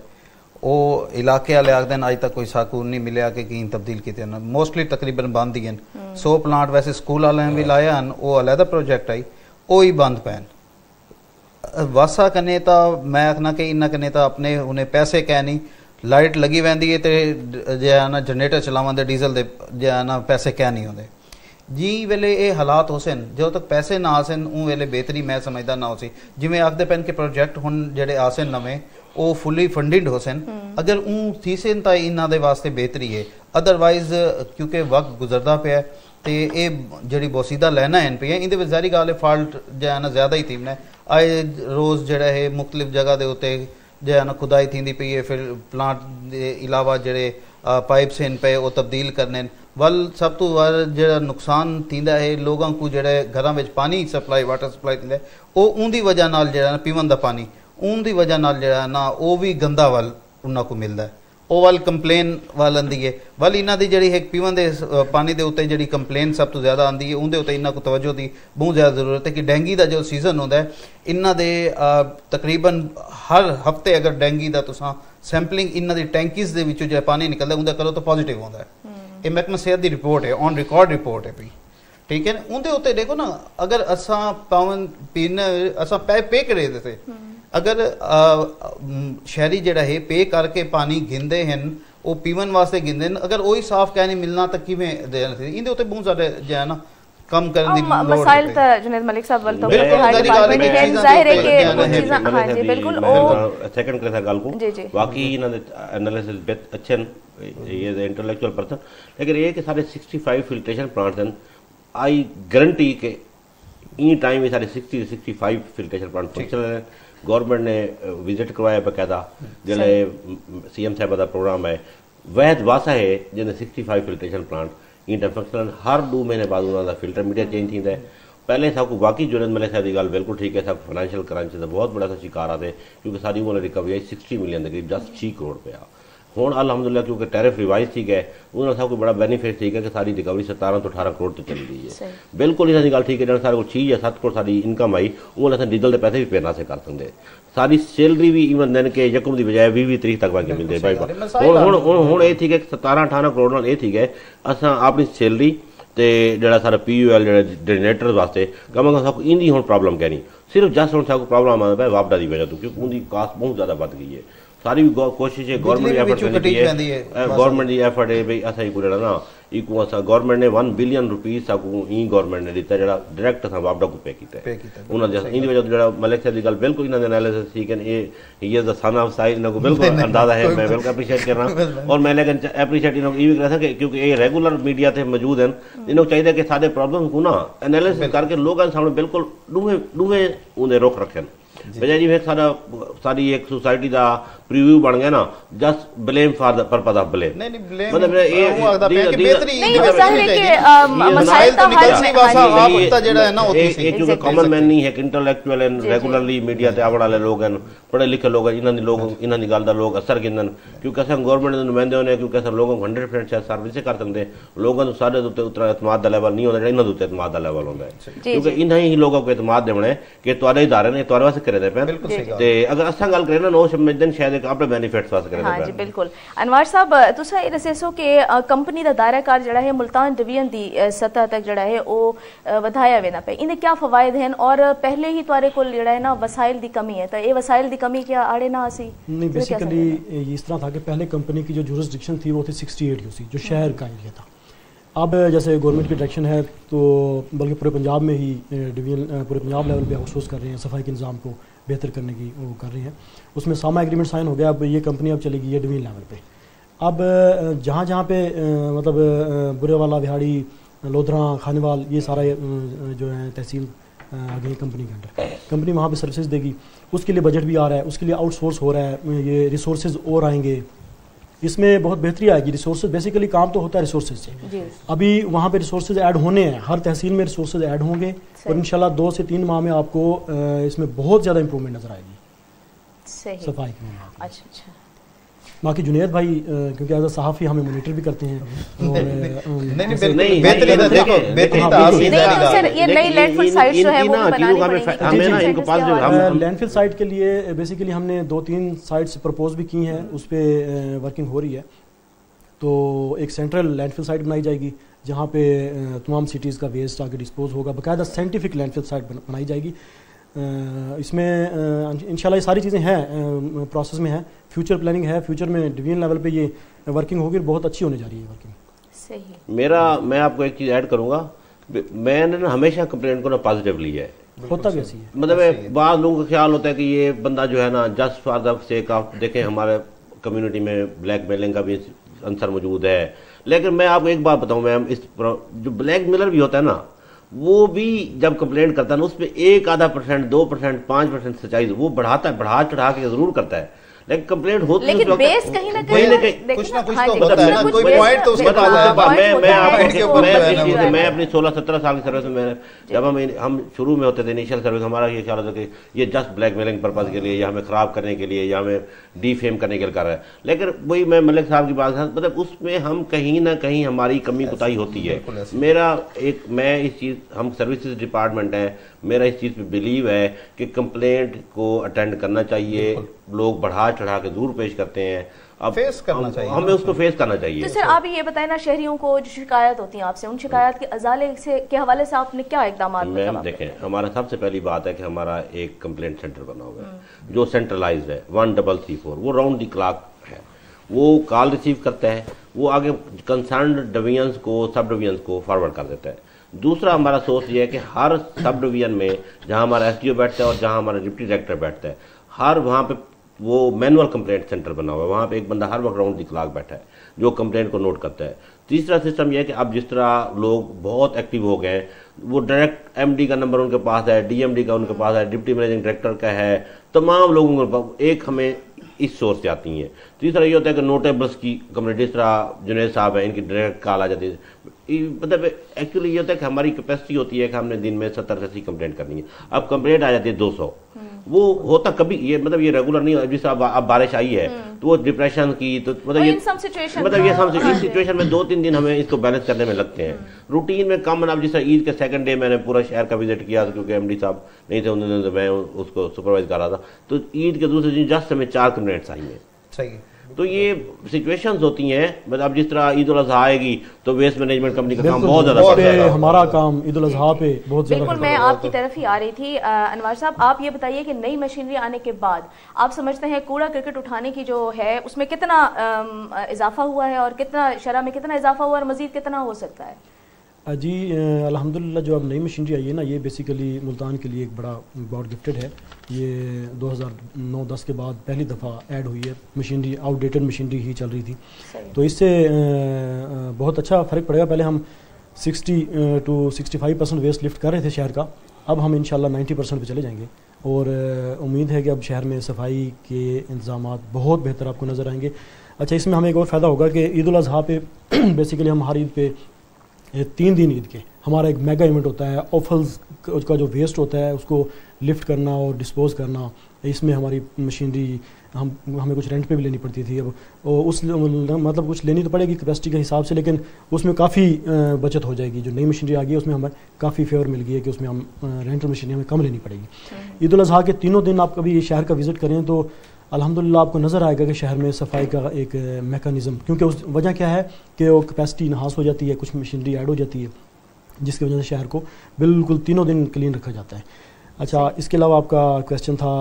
वो इलाके वाले आखते हैं अज तक कोई साकू नहीं मिले कि की तब्दील किए मोस्टली तकरीबन बंद ही हैं 100 प्लांट वैसे स्कूल वाले भी लाए हैं वो अलहदा प्रोजेक्ट आई वो ही बंद पैन वासा कने तो मैं आखना कि इन्ना कने तो अपने उन्हें पैसे कै नहीं लाइट लगी वैंदी है तो जो है ना जनरेटर चलावे डीजल दे जो है ना पैसे कै नहीं होंगे जी वेले ये हालात हो सन जो तक पैसे ना आ सन उन वेले बेहतरी मैं समझदा ना हो सी जिमें आखते पैन के प्रोजेक्ट हुण जेडे आ सन नवे ਉਹ ਫੁੱਲੀ ਫੰਡਡ ਹੋ ਸਨ ਅਗਰ ਉਹ ਥੀਸਨ ਤਾਂ ਇਹਨਾਂ ਦੇ ਵਾਸਤੇ ਬਿਹਤਰੀ ਹੈ ਅਦਰਵਾਈਜ਼ ਕਿਉਂਕਿ ਵਕਤ ਗੁਜ਼ਰਦਾ ਪਿਆ ਤੇ ਇਹ ਜਿਹੜੀ ਬੋਸੀਦਾ ਲੈਣਾ ਐਨ ਪਈ ਹੈ ਇਹਦੇ ਵਿੱਚ ਜ਼ਾਰੀ ਗੱਲ ਹੈ ਫਾਲਟ ਜਿਹੜਾ ਨਾ ਜ਼ਿਆਦਾ ਹੀ ਥੀਮਨਾ ਆਏ ਰੋਜ਼ ਜਿਹੜਾ ਹੈ ਮੁxtਲਿਫ ਜਗ੍ਹਾ ਦੇ ਉੱਤੇ ਜਿਹੜਾ ਨਾ ਖੁਦਾਈ ਥੀਂਦੀ ਪਈ ਹੈ ਫਿਰ ਪਲਾਂਟ ਦੇ ਇਲਾਵਾ ਜਿਹੜੇ ਪਾइप्स हैं पे वो तब्दील करने वल सब तो जो नुकसान थींदा है लोगों को जो घर में पानी सप्लाई वाटर सप्लाई थींदा है वो उनकी वजह नाल जो पीवन का पानी उनकी वजह नाल जो ना वो भी गंदा वल उन्होंने को मिलता है वो वल कंप्लेन वल आती है वल इन्हों की जी एक पीवन के पानी के उत्ते जी कंप्लेन सब तो ज़्यादा आती है उनके उत्ते इन्हों को तवज्जो की बहुत ज़्यादा जरूरत है कि डेंगी का जो सीजन होता है इन्हों के तकरीबन हर हफ्ते अगर डेंगी का तुसां सैंपलिंग इन्हों की टैंकीज के विचों जो पानी निकलता उनका करो तो पॉजिटिव आता है ये महकमा सेहत की रिपोर्ट है ऑन रिकॉर्ड रिपोर्ट है भी ठीक है उनके उत्ते देखो ना अगर असा पावन पीने असा पे करे थे अगर शहरी जड़ा है पे करके पानी गिनते हैं वो पीवन वास्ते गिनते हैं अगर वही साफ कह नहीं मिलना तो किवें देना इनके उत्ते बहुत सारे जो है ना कम करने दी मसाइल तो जुनैद मलिक साहब वाल तो डिपार्टमेंट है जाहिर है कि कुछ चीज़ां हां जी बिल्कुल ओ सेकंड करे था गल को बाकी इना दे एनालिसिस अच्छे ये इंटेलेक्चुअल पर्सन लेकिन ये कि सारे 65 फिल्ट्रेशन प्लांट्स हैं आई गारंटी के ई टाइम सारे 65 फिल्ट्रेशन प्लांट फंक्शनल हैं गवर्नमेंट ने विजिट करवाया बकायदा जिले सीएम साहब का प्रोग्राम है वैध वासा है जिन्हें 65 फिल्ट्रेशन प्लांट इन फंक्शनल हर 2 महीने बाद उन्होंने फिल्टर मीडिया चेंज थी है पहले सब को बाकी जुनैद मलिक साहब की गल बिल्कुल ठीक है सब फाइनैशियल क्रंच का बहुत बड़ा सा शिकार आते क्योंकि सारी उन्होंने रिकवरी आई 60 मिलियन के करीब जस्ट 6 करोड़ रुपया हूँ अलहमदुल्ला क्योंकि टैरिफ रिवाइज थी गए उन्होंने सब को बड़ा बेनीफिट थी कि सारी रिकवरी 17 तो 18 करोड़ तक चली गई है बिल्कुल इन्होंने गल ठीक है सारे को 6 या 7 करोड़ सारी इनकम आई उन्होंने अस डीजल के पैसे भी पे ना से कर सकते सारी सैलरी भी इवन दिन के यकम की बजाय 20 तरीक तक वाके मिलते हूँ ये थी कि 17-18 करोड़ नाल ये थी कि अस अपनी सैलरी तो जो सारा PUL जनरेटर वास्ते कम अज कम सबको इनकी हूँ प्रॉब्लम कहनी सिर्फ जस्ट हूँ सबको प्रॉब्लम आता है वापडा की वजह तो क्योंकि उनकी कास्ट बहुत ज़्यादा बढ़ गई है सारी कोशिश है गवर्नमेंट एफर्ट है गवर्नमेंट की एफर्ट है भाई असा को जरा ना इको असा गवर्नमेंट ने 1 बिलियन रुपीज साकू ई गवर्नमेंट ने दिता जरा डायरेक्ट असा वापडा को पे कीता उन्होंने इन वजह जरा मलिक साहब की गल बिल्कुल इन्होंने एनालिसिस थी कि ये द सन ऑफ साइज इनको बिल्कुल अंदाजा है मैं बिल्कुल अप्रीशिएट कर रहा हूं और मैं लेकिन अप्रीशिएट इनको ये भी कर रहा क्योंकि ये रेगुलर मीडिया थे मौजूद हैं इनको चाहिए कि सारे प्रॉब्लम को ना एनालिसिस करके लोगों के सामने बिल्कुल डूहे उन्हें रोक रखें बजाय जी सारा सारी एक सोसाइटी का प्रीव्यू बन गया ना just blame for the purpose of blame मतलब ये वो आता है कि बेहतरी नहीं तो जाहिर है कि मसाइल तो निकलनी वासा आप होता जेड़ा है ना होती सी एक जो कॉमन मैन नहीं है इंटेलेक्चुअल एंड रेगुलरली मीडिया ते आवण वाले लोग हैं पढ़े लिखे लोग इन्हां दी गल दा लोग असर गिनन क्योंकि अस गवर्नमेंट दे नुमाइंदे होने क्योंकि अस लोगों को 100% सर्विस कर सकते लोगों को सारे उत्ते उतना एतमाद दा लेवल नहीं होंदा इन्हां दे उत्ते एतमाद दा लेवल होंदा है क्योंकि इन्हां ही लोगों को एतमाद देवना है कि तुहाडे इदारे ने तुहाडे वास्ते करे दे पे ते अगर असां गल करें ना नो समझदे शायद एक अपने बेनिफिट्स हाँ जी बिल्कुल अनवर साहब तुसा ये दसो कि कंपनी का दायराकार जड़ा है मुल्तान डिवीजन की सतह तक जड़ा है वो वधाया वेना पे इन्हें क्या फवायद हैं और पहले ही तुआरे को जड़ा है ना वसाइल की कमी है तो ये वसाइल की कमी क्या आड़े ना आसी नहीं बेसिकली इस तरह था कि पहले कंपनी की जो जुरिसडिक्शन थी वो थी 68 यूसी जो शहर का एरिया था अब जैसे गवर्नमेंट की डायरेक्शन है तो बल्कि पूरे पंजाब में ही डिवीजन पूरे पंजाब लेवल पे आउटसोर्स कर रहे हैं सफाई के निज़ाम को बेहतर करने की वो कर रहे हैं उसमें सामा एग्रीमेंट साइन हो गया अब ये कंपनी अब चलेगी ये डिवीजन लेवल पे अब जहाँ जहाँ पे मतलब बुरेवाला बिहाड़ी लोधरा खानेवाल ये सारा जो है तहसील आ गई कंपनी के अंडर कंपनी वहाँ पे सर्विसेज देगी उसके लिए बजट भी आ रहा है उसके लिए आउटसोर्स हो रहा है ये रिसोर्सेज और आएंगे इसमें बहुत बेहतरी आएगी रिसोर्सेज बेसिकली काम तो होता है रिसोर्सेज से अभी वहाँ पे रिसोर्सेज ऐड होने हैं हर तहसील में रिसोर्सेज ऐड होंगे और इंशाल्लाह 2 से 3 माह में आपको इसमें बहुत ज़्यादा इंप्रूवमेंट नजर आएगी सफाई की। अच्छा बाकी जुनैद भाई क्योंकि एज अ सहाफ़ी हमें मॉनिटर भी करते हैं नहीं बेहतरी देखो बेहतरी सर ये नई लैंडफिल साइट जो है वो बनानी पड़ेगी हमें ना इनको पास जो हम लैंडफिल साइट के लिए बेसिकली हमने 2-3 साइट्स प्रपोज भी की हैं उस पर वर्किंग हो रही है तो एक सेंट्रल लैंडफिल साइट बनाई जाएगी जहाँ पे तमाम सिटीज़ का वेस्ट आगे डिस्पोज होगा बाकायदा साइंटिफिक लैंडफिल साइट बनाई जाएगी इसमें इंशाल्लाह ये सारी चीज़ें हैं प्रोसेस में है फ्यूचर प्लानिंग है फ्यूचर में डिवीजन लेवल पे ये वर्किंग होगी बहुत अच्छी होने जा रही है वर्किंग सही मैं आपको एक चीज़ ऐड करूँगा मैंने ना हमेशा कंप्लेंट को ना पॉजिटिव लिया है होता भी ऐसी है। मतलब बाद लोगों का ख्याल होता है कि ये बंदा जो है ना just for the sake of, देखें हमारे कम्युनिटी में ब्लैकमेलिंग का भी आंसर मौजूद है। लेकिन मैं आपको एक बात बताऊं मैम, इस जो ब्लैकमेलर भी होता है ना, वो भी जब कंप्लेंट करता है ना उसमें 1-1.5%, 2%, 5% सच्चाई वो बढ़ाता है, बढ़ा चढ़ा के जरूर करता है, लेकिन कंप्लेंट होती है, लेकिन बेस कहीं ना कहीं कुछ ना कुछ तो होता है ना, कोई पॉइंट तो उसके पास है। मैं अपनी 16-17 साल की सर्विस में, जब हम शुरू में होते थे इनिशियल सर्विस, हमारा ये ख्याल होता कि ये जस्ट ब्लैकमेलिंग पर्पज के लिए या हमें खराब करने के लिए या हमें डीफेम करने के लिए कर रहा है। लेकिन वही मैं मलिक साहब की बात, मतलब उसमें हम कहीं ना कहीं हमारी कमी कुताही होती है। मैं इस चीज, हम सर्विसेज डिपार्टमेंट है, मेरा इस चीज पे बिलीव है कि कंप्लेंट को अटेंड करना चाहिए। लोग बढ़ा चढ़ा के दूर पेश करते हैं, अब फेस करना चाहिए, हमें उसको फेस करना चाहिए। तो सर आप ये बताएं ना, शहरियों को जो शिकायत होती है आपसे, उन शिकायत के अजाले से के हवाले से आपने क्या इकदाम? मैम देखें, हमारा सबसे पहली बात है कि हमारा एक कंप्लेंट सेंटर बना हुआ है जो सेंट्रलाइज्ड है, 1334, वो राउंड द क्लॉक है, वो कॉल रिसीव करता है, वो आगे कंसर्न्ड डिवीजन्स को, सब डिवीजन्स को फॉरवर्ड कर देता है। दूसरा हमारा सोर्स ये है कि हर सब डिवीजन में जहां हमारा एसडीओ बैठता है और जहां हमारा डिप्टी डायरेक्टर बैठता है, हर वहां पे वो मैनुअल कंप्लेंट सेंटर बना हुआ है, वहां पे एक बंदा हर वक्त राउंड द क्लॉक बैठा है जो कंप्लेंट को नोट करता है। तीसरा सिस्टम यह है कि अब जिस तरह लोग बहुत एक्टिव हो गए, वो डायरेक्ट एमडी का नंबर उनके पास है, डीएमडी का उनके पास है, डिप्टी मैनेजिंग डायरेक्टर का है, तमाम लोगों के पास एक हमें इस सोर्स से आती हैं। तीसरा ये होता है कि नोटेबल्स की कम्युनिटी, जिस तरह जुनैद साहब है, इनकी डायरेक्ट कॉल आ जाती है। मतलब एक्चुअली ये होता है कि हमारी कैपेसिटी होती है कि हमने दिन में 70-80 कंप्लेंट करनी है, अब कंप्लेंट आ जाती है 200। वो होता कभी ये, मतलब ये रेगुलर नहीं, जिस अब बारिश आई है तो वो डिप्रेशन की, तो मतलब ये सब सिचुएशन में 2-3 दिन हमें इसको बैलेंस करने में लगते हैं। रूटीन में कम, अब जिस ईद के सेकंड डे मैंने पूरा शहर का विजिट किया क्योंकि एमडी साहब नहीं थे उन्होंने, तो मैं उसको सुपरवाइज कर रहा था, तो ईद के दूसरे दिन जस्ट हमें 4 कंप्लेंट्स आई हैं। सही। तो ये सिचुएशंस होती हैं, मतलब जिस तरह ईद उल अज़हा आएगी तो वेस्ट मैनेजमेंट कंपनी का काम बहुत ज्यादा, हमारा काम ईद उल अज़हा पे बहुत ज्यादा। बिल्कुल, मैं आपकी तरफ ही आ रही थी। अनवर साहब, आप ये बताइए कि नई मशीनरी आने के बाद आप समझते हैं कूड़ा क्रिकेट उठाने की जो है उसमें कितना इजाफा हुआ है और कितना शरह में कितना इजाफा हुआ और मजीद कितना हो सकता है? जी अल्हम्दुलिल्लाह, जो अब नई मशीनरी आई है ना, ये बेसिकली मुल्तान के लिए एक बड़ा गॉड गिफ्टेड है। ये 2009-10 के बाद पहली दफ़ा ऐड हुई है मशीनरी, आउटडेटेड मशीनरी ही चल रही थी, तो इससे बहुत अच्छा फ़र्क पड़ेगा। पहले हम 60 to 65% वेस्ट लिफ्ट कर रहे थे शहर का, अब हम इंशाल्लाह 90% पे चले जाएंगे और उम्मीद है कि अब शहर में सफाई के इंतजामात बहुत बेहतर आपको नज़र आएंगे। अच्छा, इसमें हमें एक और फ़ायदा होगा कि ईद उल अज़हा पे बेसिकली हम हर ईद पे 3 दिन ईद के हमारा एक मेगा इवेंट होता है, ऑफल्स का जो वेस्ट होता है उसको लिफ्ट करना और डिस्पोज करना, इसमें हमारी मशीनरी हमें कुछ रेंट पे भी लेनी पड़ती थी, अब उस मतलब कुछ लेनी तो पड़ेगी कैपेसिटी के हिसाब से, लेकिन उसमें काफ़ी बचत हो जाएगी। जो नई मशीनरी आ गई है उसमें हमें काफ़ी फेवर मिल गई है कि उसमें हम रेंटल मशीनरी हमें कम लेनी पड़ेगी। ईद उल अज़हा के 3 दिन आप कभी शहर का विज़िट करें तो अल्हम्दुलिल्लाह आपको नज़र आएगा कि शहर में सफाई का एक मेकानिज़म, क्योंकि उस वजह क्या है कि वो कैपेसिटी इनहांस हो जाती है, कुछ मशीनरी ऐड हो जाती है, जिसकी वजह से शहर को बिल्कुल 3 दिन क्लीन रखा जाता है। अच्छा, इसके अलावा आपका क्वेश्चन था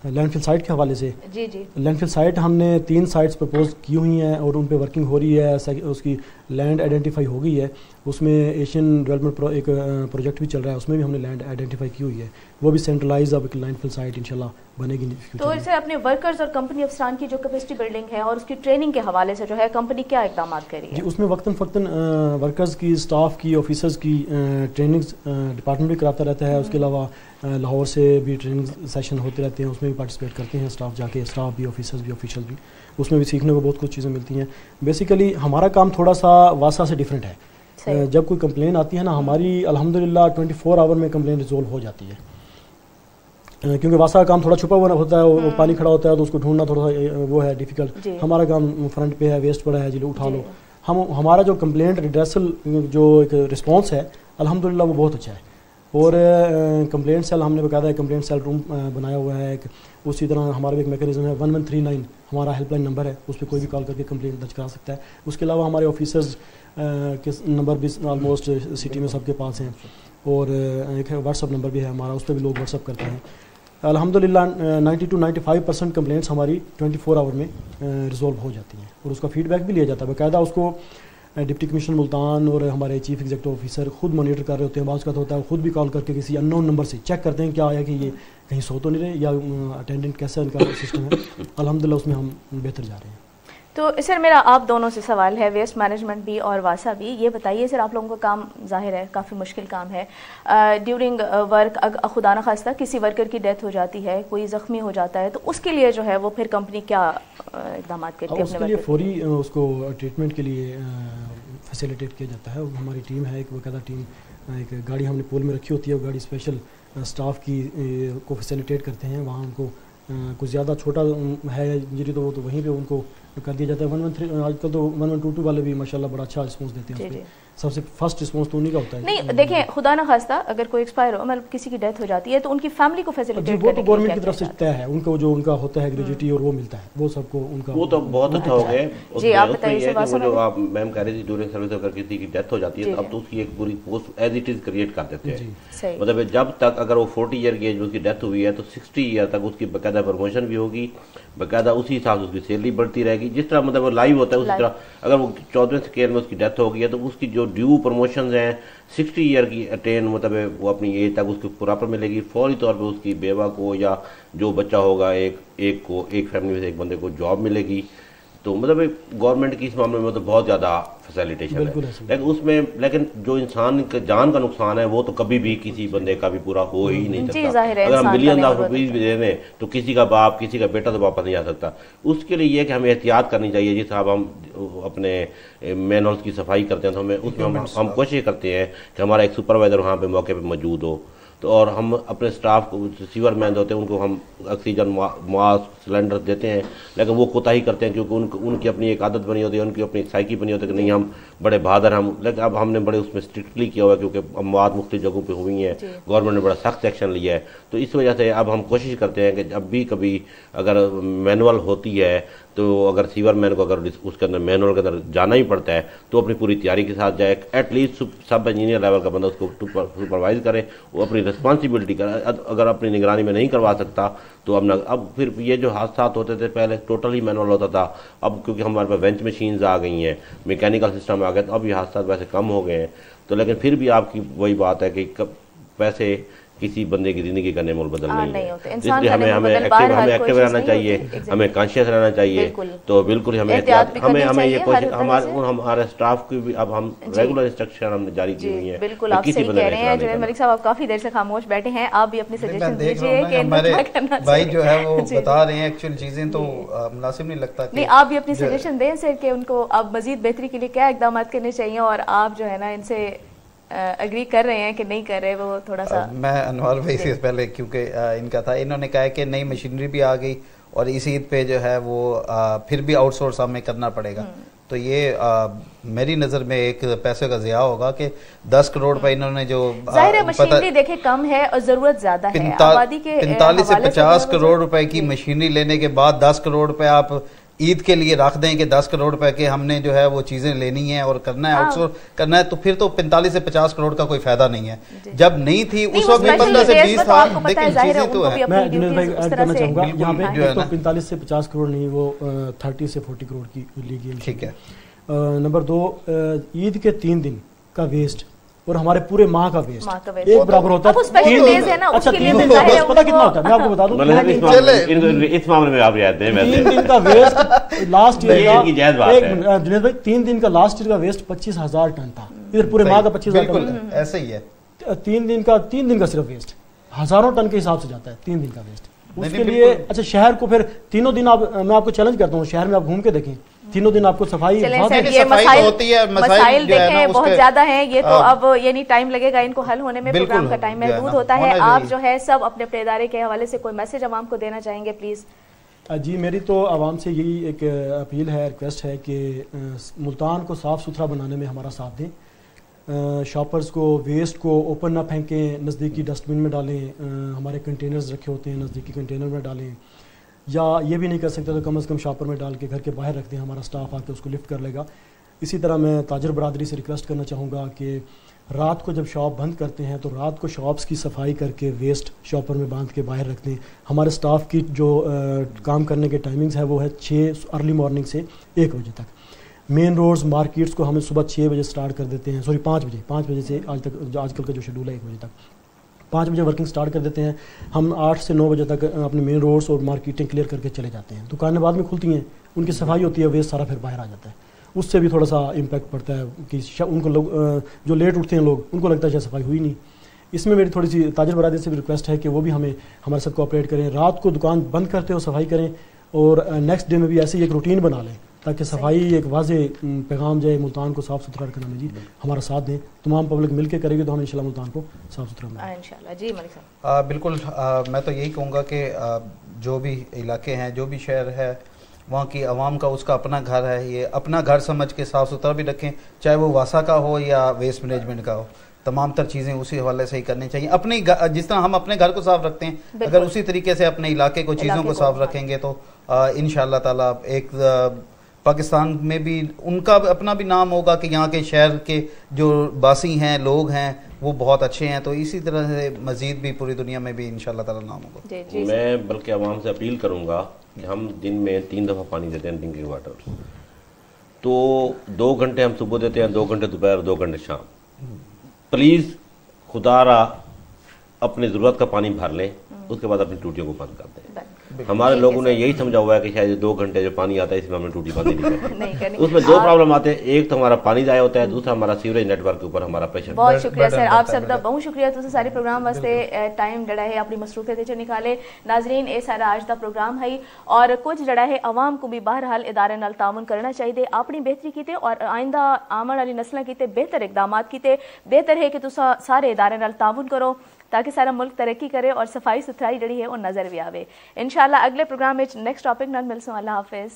लैंडफिल साइट के हवाले से। जी जी, लैंडफिल साइट हमने 3 साइट्स प्रपोज की हुई हैं और उन पे वर्किंग हो रही है, उसकी लैंड आइडेंटिफाई हो गई है, उसमें एशियन डेवलपमेंट एक प्रोजेक्ट भी चल रहा है, उसमें भी हमने लैंड आइडेंटिफाई की हुई है, वो भी सेंट्रलाइज अब लैंडफिल साइट इंशाल्लाह बनेगी। तो इससे अपने वर्कर्स और कंपनी अफसरान की जो कैपेसिटी बिल्डिंग है और उसकी ट्रेनिंग के हवाले से जो है कंपनी क्या इकदाम कर रही है? उसमें वक्तन फ़क्तन वर्कर्स की, स्टाफ की, ऑफिसर्स की ट्रेनिंग डिपार्टमेंट भी कराता रहता है। उसके अलावा लाहौर से भी ट्रेनिंग सेशन होते रहते हैं, उसमें भी पार्टिसिपेट करते हैं स्टाफ जाके, स्टाफ भी, ऑफिसर्स भी, ऑफिशियल भी, उसमें भी सीखने को बहुत कुछ चीज़ें मिलती हैं। बेसिकली हमारा काम थोड़ा सा वासा से डिफरेंट है। जब कोई कंप्लेन आती है ना, हमारी अल्हम्दुलिल्लाह 24 आवर में कंप्लेन रिजोल्व हो जाती है, क्योंकि वासा का काम थोड़ा छुपा हुआ होता है, वो पानी खड़ा होता है तो उसको ढूंढना थोड़ा सा वो है डिफिकल्ट। हमारा काम फ्रंट पे है, वेस्ट पड़ा है जी, उठा लो। हमारा जो कंप्लेंट रिड्रेसल जो एक रिस्पॉन्स है अल्हम्दुलिल्लाह वो बहुत अच्छा है, और कंप्लेंट सेल हमने बकायदा कंप्लेंट सेल रूम बनाया हुआ है एक। उसी तरह हमारा भी एक मैकेनिज्म है, 1139 हमारा हेल्पलाइन नंबर है, उस पर कोई भी कॉल करके कंप्लेंट दर्ज करा सकता है। उसके अलावा हमारे ऑफिसर्स के नंबर भी ऑलमोस्ट सिटी में सबके पास हैं, और एक व्हाट्सअप नंबर भी है हमारा, उस पर भी लोग व्हाट्सअप करते हैं। अल्हम्दुलिल्लाह 90 to 95% कंप्लेंट्स हमारी 24 आवर में रिजॉल्व हो जाती हैं, और उसका फीडबैक भी लिया जाता है बाकायदा। उसको डिप्टी कमिश्नर मुल्तान और हमारे चीफ एग्जीक्यूटिव ऑफिसर खुद मॉनिटर कर रहे होते हैं। बात का होता है खुद भी कॉल करके किसी अननोन नंबर से चेक करते हैं क्या आया कि ये कहीं सो तो नहीं रहे या अटेंडेंट कैसा इनका सिस्टम है। अल्हम्दुलिल्लाह उसमें हम बेहतर जा रहे हैं। तो सर मेरा आप दोनों से सवाल है, वेस्ट मैनेजमेंट भी और वासा भी, ये बताइए सर आप लोगों का काम जाहिर है काफ़ी मुश्किल काम है। ड्यूरिंग वर्क खुदा न खास्ता किसी वर्कर की डेथ हो जाती है, कोई ज़ख्मी हो जाता है, तो उसके लिए जो है वो फिर कंपनी क्या इक़दाम करती है? उसके लिए फौरी उसको ट्रीटमेंट के लिए फैसिलिटेट किया जाता है। हमारी टीम है एक बाकायदा टीम, एक गाड़ी हमने पूल में रखी होती है, वो गाड़ी स्पेशल स्टाफ की को फैसिलिटेट करते हैं। वहाँ उनको कुछ ज़्यादा छोटा है इंजरी तो वो तो वहीं पे उनको कर दिया जाता है। 113 आजकल तो 1122 वाले भी माशाल्लाह बड़ा अच्छा रिस्पॉन्स देते हैं। उसमें सबसे फर्स्ट रिस्पॉन्स तो उन्हीं का होता है। नहीं देखें खुदा ना खास्ता अगर कोई एक्सपायर हो, मतलब किसी की डेथ हो जाती है, तो उनकी फैमिली को फैसिलिटेट वो तो गवर्नमेंट की तरफ से तय है, उनको जो उनका होता है ग्रेजुएटी और वो मिलता है, वो सबको उनका वो तो बहुत अच्छा हो गया। जी आप बताइए। जो आप मैम कह रही थी ड्यूरिंग सर्विस अगर किसी की डेथ हो जाती है तो अब तो उसकी एक पूरी post as it is create कर देते हैं। मतलब जब तक अगर वो 40 ईयर की एज में उसकी डेथ हुई है तो 60 ईयर तक उसकी बाकायदा प्रमोशन भी होगी, बाकायदा उसी हिसाब से उसकी सैलरी बढ़ती रहेगी। जिस तरह मतलब लाइव होता है उसी तरह अगर वो 14वें स्केल में उसकी डेथ हो गई है तो उसकी जो ड्यू प्रमोशन हैं 60 ईयर की अटेन मतलब वो अपनी एज तक उसको प्रॉपर मिलेगी। फौरी तौर पे उसकी बेवा को या जो बच्चा होगा एक फैमिली में से एक बंदे को जॉब मिलेगी। तो मतलब गवर्नमेंट की इस मामले में तो बहुत ज़्यादा फैसिलिटेशन है, लेकिन जो इंसान के जान का नुकसान है वो तो कभी भी किसी बंदे का भी पूरा हो ही नहीं सकता। अगर हम मिलियन ऑफ रुपीज भी दे दें तो किसी का बाप किसी का बेटा तो वापस नहीं आ सकता। उसके लिए ये कि हमें एहतियात करनी चाहिए। जिस तरह हम अपने मैनहोल्स की सफाई करते हैं तो हमें उसमें हम कोशिश करते हैं कि हमारा एक सुपरवाइजर वहाँ पे मौके पर मौजूद हो, तो और हम अपने स्टाफ को सीवर मैन होते हैं उनको हम ऑक्सीजन मास्क सिलेंडर देते हैं, लेकिन वो कोताही करते हैं क्योंकि उनकी अपनी एक आदत बनी होती है, उनकी अपनी एक साइकी बनी होती है कि नहीं हम बड़े बहादुर हम। लेकिन अब हमने बड़े उसमें स्ट्रिक्टली किया हुआ है क्योंकि अमवात मुख्तलिफ जगहों पे हुई हैं, गवर्नमेंट ने बड़ा सख्त एक्शन लिया है। तो इस वजह से अब हम कोशिश करते हैं कि जब भी कभी अगर मैनुअल होती है तो अगर सीवर मैन को अगर उसके अंदर मैनुअल के अंदर जाना ही पड़ता है तो अपनी पूरी तैयारी के साथ जाए। एटलीस्ट सब इंजीनियर लेवल का बंदा उसको सुपरवाइज करे, वो अपनी रिस्पॉन्सिबिलिटी करे। अगर अपनी निगरानी में नहीं करवा सकता तो अब फिर ये जो हादसा होते थे पहले टोटली मैनुअल होता था, अब क्योंकि हमारे पास वेंच मशीन्स आ गई हैं, मैकेनिकल सिस्टम आ गया, तो अब ये हादसा वैसे कम हो गए हैं। तो लेकिन फिर भी आपकी वही बात है कि पैसे किसी बंदे की जिंदगी का नेमोल बदल नहीं होते, इसलिए हमें एक्टिव रहना चाहिए, हमें कॉन्शियस रहना चाहिए। तो बिल्कुल हमें ये कोशिश हमारे स्टाफ की भी अब हम रेगुलर इंस्ट्रक्शन हमने जारी की हुई है। बिल्कुल आप सही कह रहे हैं जुनैद मलिक साहब, आप काफी देर से खामोश बैठे हैं, आप भी अपने सजेशन दीजिए कि हमारे भाई जो है वो बता रहे हैं एक्चुअल चीजें तो मुनासिब नहीं लगता। नहीं आप भी अपनी सजेशन दें सर कि उनको अब मजीद बेहतरी के लिए क्या इकदाम करने चाहिए, और आप जो है ना इनसे एग्री कर रहे हैं कि नहीं कर रहे, वो थोड़ा सा। मैं अनवर भाई से पहले क्योंकि इनका था, इन्होंने कहा कि नई मशीनरी भी आ गई और इस ईद पे जो है वो फिर भी आउटसोर्स हमें करना पड़ेगा। तो ये मेरी नज़र में एक पैसे का ज़िया होगा कि 10 करोड़ रुपए इन्होंने जो मशीनरी देखे कम है और ज़रूरत ज़्यादा है, आबादी के 45 से 50 करोड़ रुपए की मशीनरी लेने के बाद 10 करोड़ रुपए आप ईद के लिए रख दें कि 10 करोड़ रुपए के हमने जो है वो चीजें लेनी है और करना है, आउटसोर्स करना है, तो फिर तो 45 से 50 करोड़ का कोई फायदा नहीं है। जब नहीं थी उस वक्त 15 से 20 था, लेकिन चीजें तो है। मैं जुनैद भाई ऐड करना चाहूंगा यहाँ पे तो 45 से 50 करोड़ नहीं, वो 30 से 40 करोड़ की ली गई। ठीक है। नंबर 2, ईद के 3 दिन का वेस्ट और हमारे पूरे माह का वेस्ट एक बराबर होता है। अच्छा 3 दिन पता कितना होता है मैं आपको बता दूं। इस मामले में आप याद हैं 3 दिन का वेस्ट लास्ट ईयर का जुनैद भाई 3 दिन का लास्ट ईयर का वेस्ट 25,000 टन था, इधर पूरे माह का 25,000 टन ऐसा ही है। 3 दिन का सिर्फ वेस्ट हजारों टन के हिसाब से जाता है 3 दिन का वेस्ट। उसके लिए अच्छा शहर को फिर तीनों दिन आप, मैं आपको चैलेंज करता हूँ, शहर में आप घूम के देखें तीनों दिन आपको सफाई होती है। मसाइल देखें बहुत ज्यादा हैं, ये तो अब यानी टाइम लगेगा इनको हल होने में, प्रोग्राम का टाइम महदूद होता है। आप जो है सब अपने अपने इदारे के हवाले से कोई मैसेज आवाम को देना चाहेंगे प्लीज? जी मेरी तो आवाम से यही एक अपील है, रिक्वेस्ट है कि मुल्तान को साफ सुथरा बनाने में हमारा साथ दें। शॉपर्स को वेस्ट को ओपन ना फेंकें, नज़दीकी डस्टबिन में डालें, हमारे कंटेनर्स रखे होते हैं नज़दीकी कंटेनर में डालें, या ये भी नहीं कर सकते तो कम से कम शॉपर में डाल के घर के बाहर रख दें, हमारा स्टाफ आके उसको लिफ्ट कर लेगा। इसी तरह मैं ताजर बरादरी से रिक्वेस्ट करना चाहूँगा कि रात को जब शॉप बंद करते हैं तो रात को शॉप्स की सफाई करके वेस्ट शॉपर में बांध के बाहर रख दें। हमारे स्टाफ की जो काम करने के टाइमिंग्स है वो है 6 अर्ली मॉर्निंग से 1 बजे तक। मेन रोड्स मार्केट्स को हम सुबह 6 बजे स्टार्ट कर देते हैं, सॉरी 5 बजे से आज तक आजकल का जो शेड्यूल है 1 बजे तक 5 बजे वर्किंग स्टार्ट कर देते हैं। हम 8 से 9 बजे तक अपने मेन रोड्स और मार्केटें क्लियर करके चले जाते हैं। दुकानें बाद में खुलती हैं, उनकी सफाई होती है, वेस्ट सारा फिर बाहर आ जाता है, उससे भी थोड़ा सा इम्पैक्ट पड़ता है कि उनको लोग जो लेट उठते हैं लोग, उनको लगता है शायद सफाई हुई नहीं। इसमें मेरी थोड़ी सी ताजिर बरादरी से भी रिक्वेस्ट है कि वो भी हमारे साथ कोऑपरेट करें, रात को दुकान बंद करते हो सफाई करें और नेक्स्ट डे में भी ऐसे ही एक रूटीन बना लें ताकि सफाई एक वाजे पैगाम जाए, मुल्तान को साफ़ सुथरा रखना में जी हमारा साथ दें। तमाम पब्लिक मिल के करेगी तो हम इंशाल्लाह मुल्तान को साफ़ सुथरा बनाएंगे इंशाल्लाह। जी मलिक साहब। बिल्कुल, मैं तो यही कहूँगा कि जो भी इलाके हैं, जो भी शहर है, वहाँ की आवाम का उसका अपना घर है, ये अपना घर समझ के साफ़ सुथरा भी रखें, चाहे वो वासा का हो या वेस्ट मैनेजमेंट का हो। तमाम तर चीज़ें उसी हवाले से ही करनी चाहिए। अपनी जिस तरह हम अपने घर को साफ रखते हैं, अगर उसी तरीके से अपने इलाके को चीज़ों को साफ रखेंगे तो इंशाअल्लाह ताला एक पाकिस्तान में भी उनका अपना भी नाम होगा कि यहाँ के शहर के जो बासी हैं, लोग हैं, वो बहुत अच्छे हैं। तो इसी तरह से मज़ीद भी पूरी दुनिया में भी इंशाअल्लाह ताला नाम होगा। मैं बल्कि आवाम से अपील करूँगा कि हम दिन में 3 दफ़ा पानी देते हैं ड्रिंकिंग वाटर, तो 2 घंटे हम सुबह देते हैं, 2 घंटे दोपहर, 2 घंटे शाम। प्लीज़ खुदारा अपनी ज़रूरत का पानी भर लें, उसके बाद अपनी टूटियों को बंद कर दें। हमारे लोगों ने यही समझा हुआ है कि शायद 2 घंटे जो पानी आता है इसमें हमने टूटी बंद नहीं करनी। उसमें 2 प्रॉब्लम आते हैं, एक तो हमारा पानी जाया होता है, दूसरा हमारा सीवरेज नेटवर्क के ऊपर हमारा प्रेशर। बहुत शुक्रिया सर, आप सब दा बहुत शुक्रिया तुझे सारे प्रोग्राम वास्ते टाइम जड़ा है अपनी मसरूफियत च निकाले। नाजरीन, ये सारा आज का प्रोग्राम है और कुछ जड़ा है आवाम को भी बहरहाल इदारे नाल ताउन करना चाहिए, अपनी बेहतरी कीते और आइंदा आने वाली नस्लों कीते बेहतर इकदाम कीते। बेहतर है कि तुसा सारे इदारे नाल ताउन करो ताकि सारा मुल्क तरक्की करे और सफाई सुथराई जड़ी है वो नजर भी आवे। इंशाल्लाह अगले प्रोग्राम में नेक्स्ट टॉपिक नाल मिलसूं। अल्लाह हाफिज।